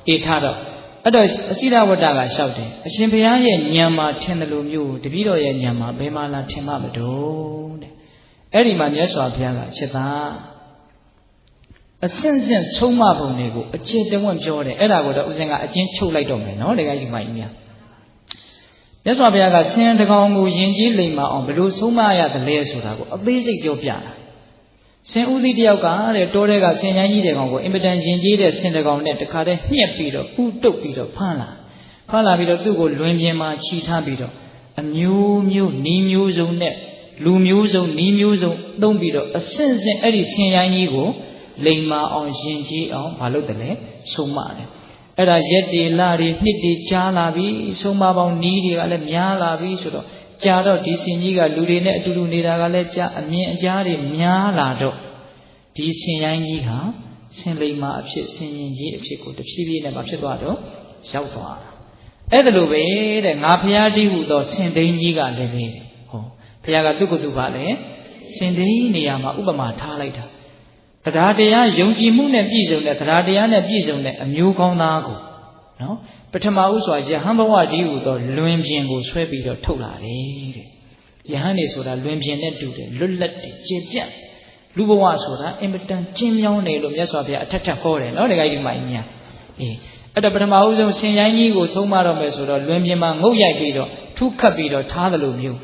အေးထားတော့အဲ့တော့အစိရဝတ္တကလျှောက်တယ်အရှင်ဘုရားရဲ့ဉာဏ်မှာထင်တယ်လို့မျိုးတပည့်တော်ရဲ့ဉာဏ်မှာဘယ်မှာလာထင်မှမတော့တဲ့အဲ့ဒီမှာမြတ်စွာဘုရားကချက်သားအစဉ်စဉ်ဆုံးမပုံတွေကိုအကျေတဝန့်ပြောတယ်အဲ့ဒါကိုတော့ဥစဉ်ကအကျဉ်းချုပ်လိုက်တော့မယ်နော်ဒကာကြီးမကြီးများမြတ်စွာဘုရားကဆင်းတကောင်ကိုယဉ်ကျေးလိမ္မာအောင်ဘယ်လိုဆုံးမရသလဲဆိုတာကိုအသေးစိတ်ပြောပြတာဆင်ဦးစီးတယောက်ကတဲ့တောထဲကဆင်ချမ်းကြီးတဲ့ကောင်ကိုအင်မတန်ယဉ်ကျေးတဲ့ဆင်တကောင်နဲ့တခါတည်းညှက်ပြီးတော့ဥတုပ်ပြီးတော့ဖမ်းလာပြီးတော့သူ့ကိုလွင်ပြင်မှာခြိထားပြီးတော့အမျိုးမျိုးနီးမျိုးစုံနဲ့လူမျိုးစုံနီးမျိုးစုံသုံးပြီးတော့အစဉ်စဉ်အဲ့ဒီဆင်ချမ်းကြီးကိုလိမ္မာအောင်ယဉ်ကျေးအောင်မလုပ်တယ်လေဆုံးမတယ်အဲ့ဒါရက်တီလာတွေနှစ်တွေကြားလာပြီဆုံးမပေါင်းနီးတွေကလည်းများလာပြီဆိုတော့ကြာတော့ဒီဆင်ကြီးကလူတွေနဲ့အတူတူနေတာကလည်းကြာအမြင်အကြားတွေများလာတော့ဒီဆင်ရိုင်းကြီးဟာဆင်လိမ္မာအဖြစ်ဆင်ရင်ကြီးအဖြစ်ကိုတဖြည်းဖြည်းနဲ့မဖြစ်သွားတော့ရောက်သွားတာအဲ့ဒါလိုပဲတဲ့ငါဖျားတိဟုသောဆင်သိန်းကြီးကလည်းပဲဟောဖျားကသူ့ကိုယ်သူပါလေဆင်သိန်းနေရာမှာဥပမာထားလိုက်တာတရားတရားယုံကြည်မှုနဲ့ပြည့်စုံတဲ့တရားတရားနဲ့ပြည့်စုံတဲ့အမျိုးကောင်းသားကိုနော်ပထမဥစွာယဟန်ဘဝကြီးဟူသောလွင်ပြင်ကိုဆွဲပြီးတော့ထုတ်လာတယ်တဲ့ယဟန်နေဆိုတာလွင်ပြင်နဲ့တူတယ်လွတ်လပ်တယ်ကျေပြတ်လူဘဝဆိုတာအင်မတန်ကျဉ်းမြောင်းတယ်လို့မြတ်စွာဘုရားအထက်ထပ်ဟောတယ်နော်ဒကာကြီးမကြီးများအဲ့တော့ပထမဦးဆုံးဆင်ရိုင်းကြီးကိုဆုံးမတော့မယ်ဆိုတော့လွင်ပြင်မှာငုတ်ရိုက်ပြီးတော့ထုခတ်ပြီးတော့ထားတယ်လို့မျိုး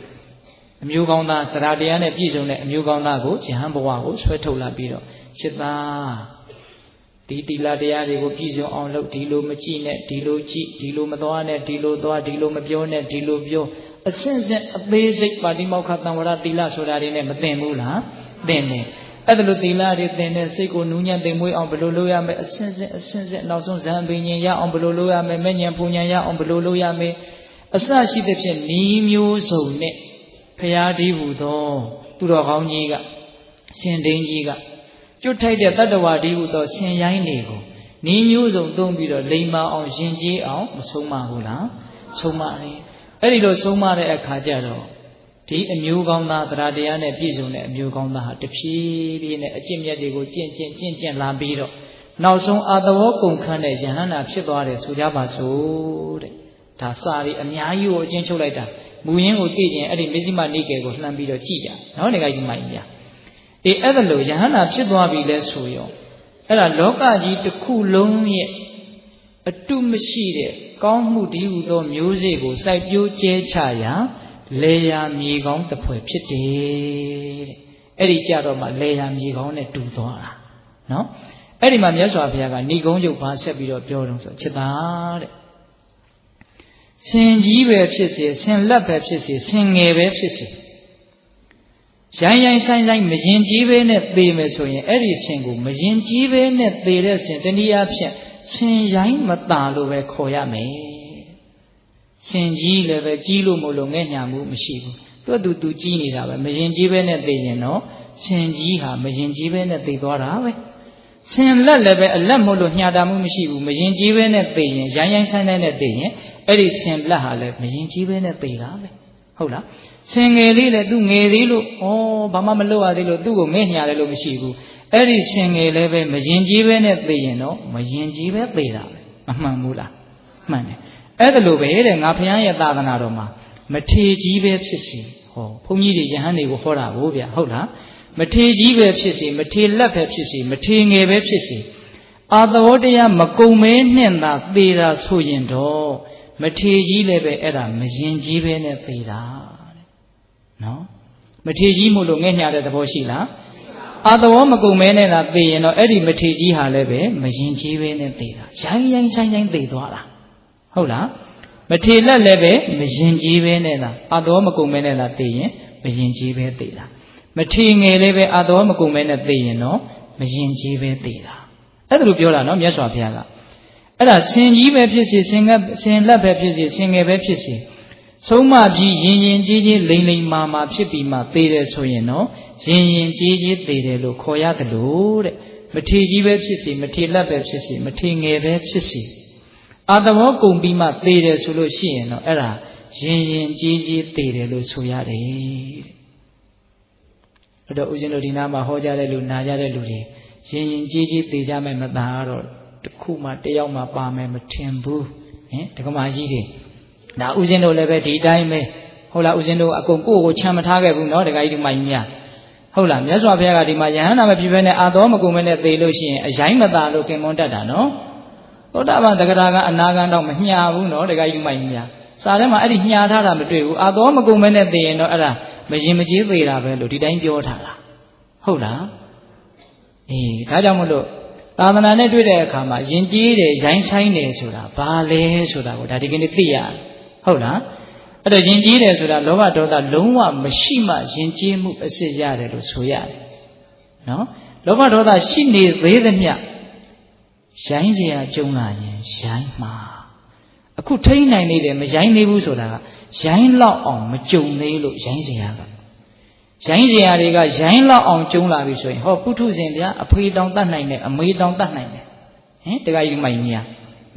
အမျိုးကောင်းသားတရားတရားနဲ့ပြည့်စုံတဲ့အမျိုးကောင်းသားကိုယဟန်ဘဝကိုဆွဲထုတ်လာပြီးတော့จิตသားဒီတိလာတရားတွေကိုပြည့်စုံအောင်လုပ်ဒီလိုမကြည့်နဲ့ဒီလိုကြည့်ဒီလိုမသွားနဲ့ဒီလိုသွားဒီလိုမပြောနဲ့ဒီလိုပြောအစဉ်စဉ်အသေးစိတ်ပါတိမောက္ခတံဝရတိလဆိုတာတွေနဲ့မသိဘူးလားသိတယ်အဲ့ဒါလိုတိလာတွေသိတဲ့စိတ်ကိုနူးညံ့သိမ်မွေးအောင်ဘယ်လိုလုပ်ရမလဲအစဉ်စဉ်နောက်ဆုံးဇံပင်ញင်ရအောင်ဘယ်လိုလုပ်ရမလဲမဲ့ညံပူညံရအောင်ဘယ်လိုလုပ်ရမလဲအစရှိသဖြင့်ဤမျိုးစုံနဲ့ဖရာဒီဟူသောသူတော်ကောင်းကြီးကရှင်ဒိန်းကြီးကကျွတ်ထိုက်တဲ့တတ္တဝါဒီဟုသောဆင်ရိုင်းတွေကိုနီးမျိုးစုံသုံးပြီးတော့လိမ္မာအောင်ယဉ်ကျေးအောင်မဆုံးမဘူးလားဆုံးမတယ်အဲ့ဒီလိုဆုံးမတဲ့အခါကျတော့ဒီအမျိုးကောင်းသားတရားတရားနဲ့ပြည့်စုံတဲ့အမျိုးကောင်းသားဟာတဖြည်းဖြည်းနဲ့အကျင့်မြတ်တွေကိုကျင့်လာပြီးတော့နောက်ဆုံးအာသဝေါကုန်ခန်းတဲ့ယဟန္တာဖြစ်သွားတယ်ဆိုကြပါစို့တဲ့ဒါစာရီအများကြီးကိုအကျဉ်းချုပ်လိုက်တာမူရင်းကိုသိကျင်အဲ့ဒီမဇ္ဈိမနိကေကိုလှမ်းပြီးတော့ကြည့်ကြနော်ဒကာကြီးမကြီးများအဲ့ဒါလို့ယဟန္တာဖြစ်သွားပြီလဲဆိုရောအဲ့ဒါလောကကြီးတစ်ခုလုံးရဲ့အတုမရှိတဲ့ကောင်းမှုဒီဟုသောမျိုးစေ့ကိုစိုက်ပျိုးကျဲချရာလေယာမြေကောင်းတစ်ဖွဲ့ဖြစ်တယ်တဲ့အဲ့ဒီကြတော့မှလေယာမြေကောင်းနဲ့တူသွားတာနော်အဲ့ဒီမှာမြတ်စွာဘုရားကဏိကုံးချုပ်ဘာဆက်ပြီးတော့ပြောတော့ဆိုချက်သားတဲ့ဆင်ကြီးပဲဖြစ်စေဆင်လက်ပဲဖြစ်စေဆင်ငယ်ပဲဖြစ်စေရိုင်းဆိုင်မရင်ကြီးပဲနဲ့သေမယ်ဆိုရင်အဲ့ဒီဆင်ကိုမရင်ကြီးပဲနဲ့သေတဲ့ဆင်တနည်းအားဖြင့်ဆင်ရိုင်းမသာလို့ပဲခေါ်ရမယ်ဆင်ကြီးလည်းပဲကြီးလို့မလို့ငဲ့ညာမှုမရှိဘူးသူကြီးနေတာပဲမရင်ကြီးပဲနဲ့သေရင်တော့ဆင်ကြီးဟာမရင်ကြီးပဲနဲ့သေသွားတာပဲဆင်လက်လည်းပဲအလက်မို့လို့ညှာတာမှုမရှိဘူးမရင်ကြီးပဲနဲ့သေရင်ရိုင်းဆိုင်နဲ့သေရင်အဲ့ဒီဆင်လက်ဟာလည်းမရင်ကြီးပဲနဲ့သေတာပဲဟုတ်လားဆင်ငယ်လေးလည်းသူငယ်သေးလို့ဘာမှမလုပ်ရသေးလို့သူ့ကိုငဲ့ညာတယ်လို့မရှိဘူးအဲ့ဒီဆင်ငယ်လည်းပဲမရင်ကြီးပဲနဲ့သေရင်တော့မရင်ကြီးပဲသေတာပဲမမှန်ဘူးလားမှန်တယ်အဲ့ဒါလိုပဲတဲ့ငါဖျားရဲ့သာသနာတော်မှာမထေကြီးပဲဖြစ်စီဘုန်းကြီးတွေယဟန်တွေကိုဟောတာကိုဗျဟုတ်လားမထေကြီးပဲဖြစ်စီမထေလက်ပဲဖြစ်စီမထေငယ်ပဲဖြစ်စီအာသဝတရားမကုံမဲနှင့်သာသေတာဆိုရင်တော့မထေကြီးလည်းပဲအဲ့ဒါမရင်ကြီးပဲနဲ့သေတာ နော်မထေကြီးမို့လို့ငဲ့ညာတဲ့သဘောရှိလားအာသဝမကုံမဲနဲ့သာသိရင်တော့အဲ့ဒီမထေကြီးဟာလည်းပဲမရင်ကြီးပဲနဲ့သိတာရိုင်းရိုင်းဆိုင်ဆိုင်သိသွားတာဟုတ်လားမထေလက်လည်းပဲမရင်ကြီးပဲနဲ့သာအာသဝမကုံမဲနဲ့သာသိရင်မရင်ကြီးပဲသိတာမထေငယ်လည်းပဲအာသဝမကုံမဲနဲ့သိရင်တော့မရင်ကြီးပဲသိတာအဲ့ဒါလိုပြောတာနော်မြတ်စွာဘုရားကအဲ့ဒါဆင်ကြီးပဲဖြစ်စေဆင်လက်ပဲဖြစ်စေဆင်ငယ်ပဲဖြစ်စေဆုံးမပြီးရင်ရင်ကြီးကြီးလိမ့်လိမ့်မာမာဖြစ်ပြီးမှသေတယ်ဆိုရင်တော့ရင်ရင်ကြီးကြီးသေတယ်လို့ခေါ်ရတယ်လို့တဲ့မထေကြီးပဲဖြစ်စေမထေလက်ပဲဖြစ်စေမထေငယ်ပဲဖြစ်စေအာသဘောကုန်ပြီးမှသေတယ်ဆိုလို့ရှိရင်တော့အဲ့ဒါရင်ရင်ကြီးကြီးသေတယ်လို့ဆိုရတယ်တဲ့အဲ့တော့ဦးဇင်းတို့ဒီနားမှာဟောကြားတဲ့လူနာကြတဲ့လူတွေရင်ရင်ကြီးကြီးသေကြမယ်မသာတော့တခုမှတယောက်မှပါမယ်မထင်ဘူးဟင်ဒကမာကြီးတွေဒါဥစဉ်တို့လည်းပဲဒီတိုင်းပဲဟုတ်လားဥစဉ်တို့အကုန်ကိုယ့်ကိုချမ်းမထားခဲ့ဘူးเนาะဒကာကြီးဒီမိုင်းများဟုတ်လားမြတ်စွာဘုရားကဒီမှာယဟန္တာမဖြစ်ဘဲနဲ့အာသောမကုံမဲနဲ့သေလို့ရှိရင်အရင်မသာလို့ခင်မွန်းတတ်တာเนาะသောတာပန်တဂရကအနာဂံတော့မညာဘူးเนาะဒကာကြီးဒီမိုင်းများစာထဲမှာအဲ့ဒီညာထားတာမတွေ့ဘူးအာသောမကုံမဲနဲ့သေရင်တော့အဲ့ဒါမရင်မကြီးသေးတာပဲလို့ဒီတိုင်းပြောထားတာဟုတ်လားအေးဒါကြောင့်မလို့သာသနာနဲ့တွေ့တဲ့အခါမှာယဉ်ကျေးတယ်ရိုင်းဆိုင်တယ်ဆိုတာဘာလဲဆိုတာကိုဒါဒီကနေ့သိရတယ်ဟုတ်လားအဲ့တော့ယဉ်ကျေးတယ်ဆိုတာလောဘဒေါသလုံးဝမရှိမှယဉ်ကျေးမှုအစစ်ရတယ်လို့ဆိုရတယ်နော်လောဘဒေါသရှိနေသေးသမျှရိုင်းเสียကြုံလာရင်ရိုင်းမှာအခုထိန်းနိုင်နေတယ်မရိုင်းနေဘူးဆိုတာကရိုင်းလောက်အောင်မကြုံသေးလို့ရိုင်းเสียကရိုင်းเสียတွေကရိုင်းလောက်အောင်ကျုံလာပြီဆိုရင်ဟောပုထုဇဉ်ဗျာအဖေတောင်တတ်နိုင်တယ်အမေတောင်တတ်နိုင်တယ်ဟင်တခါယူမိုင်ကြီး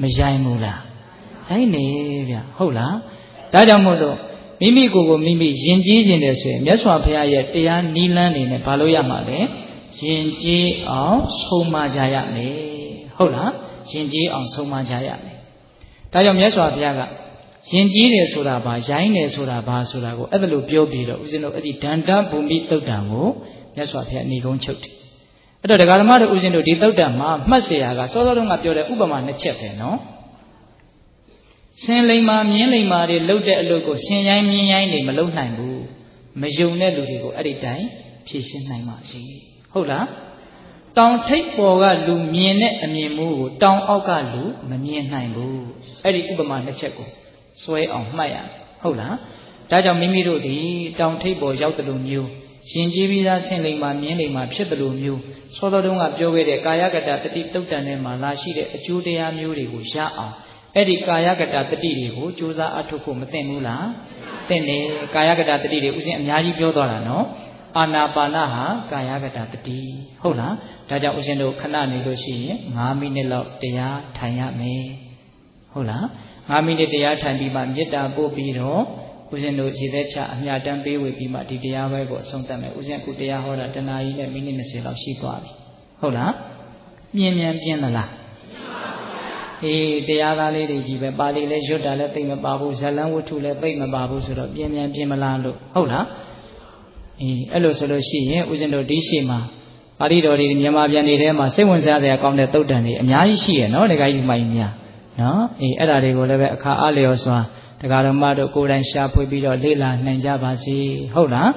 မရိုင်းဘူးလားရိုင်းနေဗျာဟုတ်လားဒါကြောင့်မို့လို့မိမိကိုယ်ကိုမိမိယဉ်ကျေးခြင်းတယ်ဆိုရင်မြတ်စွာဘုရားရဲ့တရားနိလန်းနေနဲ့ဘာလို့ရမှာလဲယဉ်ကျေးအောင်ဆုံးမကြရမယ်ဟုတ်လားယဉ်ကျေးအောင်ဆုံးမကြရမယ်ဒါကြောင့်မြတ်စွာဘုရားကယဉ်ကျေးတယ်ဆိုတာဘာရိုင်းတယ်ဆိုတာဘာဆိုတာကိုအဲ့ဒါလိုပြောပြီးတော့ဦးဇင်းတို့အဲ့ဒီဒန္တဘူမိသုတ်တံကိုမြတ်စွာဘုရားဏီကုံးချုပ်တယ်အဲ့တော့ဒကာဓမ္မတို့ဦးဇင်းတို့ဒီသုတ်တံမှာမှတ်เสียကစောစောတုန်းကပြောတဲ့ဥပမာနှစ်ချက်ပဲနော်ဆင်လိမ္မာမြင်းလိမ္မာတွေလှုပ်တဲ့အလုပ်ကိုဆင်ရိုင်းမြင်းရိုင်းတွေမလုပ်နိုင်ဘူးမယုံတဲ့လူတွေကိုအဲ့ဒီတိုင်းဖြည့်ရှင်းနိုင်ပါစေဟုတ်လားတောင်ထိပ်ပေါ်ကလူမြင်တဲ့အမြင်မျိုးကိုတောင်အောက်ကလူမမြင်နိုင်ဘူးအဲ့ဒီဥပမာနှစ်ချက်ကိုစွဲအောင်မှတ်ရတယ်ဟုတ်လားဒါကြောင့်မိမိတို့ဒီတောင်ထိပ်ပေါ်ရောက်တယ်လို့မျိုးရှင်ကြီးပြီးသားဆင်လိမ္မာမြင်းလိမ္မာဖြစ်တယ်လို့မျိုးစောစောတုန်းကပြောခဲ့တဲ့ကာယကတ္တတတိတုတ်တန်ထဲမှာလာရှိတဲ့အကျိုးတရားမျိုးတွေကိုရအောင်အဲ့ဒီကာယကတ္တတတိတွေကိုကြိုးစားအထုတ်ဖို့မသင့်ဘူးလားသင့်တယ်ကာယကတ္တတတိတွေဥစဉ်အများကြီးပြောသွားတာနော်အာနာပါနဟာကာယကတ္တတတိဟုတ်လားဒါကြောင့်ဥစဉ်တို့ခဏနေလို့ရှိရင်9မိနစ်လောက်တရားထိုင်ရမယ်ဟုတ်လား9မိနစ်တရားထိုင်ပြီးမှမေတ္တာပို့ပြီးတော့ဦးဇင်းတို့ခြေသက်ချအမြတ်တမ်းပေးဝေပြီးမှဒီတရားပွဲကိုအဆုံးသတ်မယ်ဦးဇင်းအခုတရားဟောတာတနာရီနဲ့မိနစ်20လောက်ရှိသွားပြီဟုတ်လားပြင်းမြန်ပြင်းသလားအေးတရားသားလေးတွေကြီးပဲပါဠိလည်းရွတ်တာလည်းသိမပါဘူးဇလံဝတ္ထုလည်းသိမပါဘူးဆိုတော့ပြင်းမြန်ပြင်းမလားလို့ဟုတ်လားအေးအဲ့လိုဆိုလို့ရှိရင်ဦးဇင်းတို့ဒီရှိမှာပါဠိတော်တွေမြန်မာပြန်နေထဲမှာစိတ်ဝင်စားစရာကောင်းတဲ့သုတ်တန်တွေအများကြီးရှိရဲ့နော်ဒကာကြီးမိုင်းများနော်အေးအဲ့ဒါတွေကိုလည်းပဲအခါအားလျော်စွာတရားဓမ္မတို့ကိုယ်တိုင်ရှာဖွေပြီးတော့လေ့လာနိုင်ကြပါစေဟုတ်လား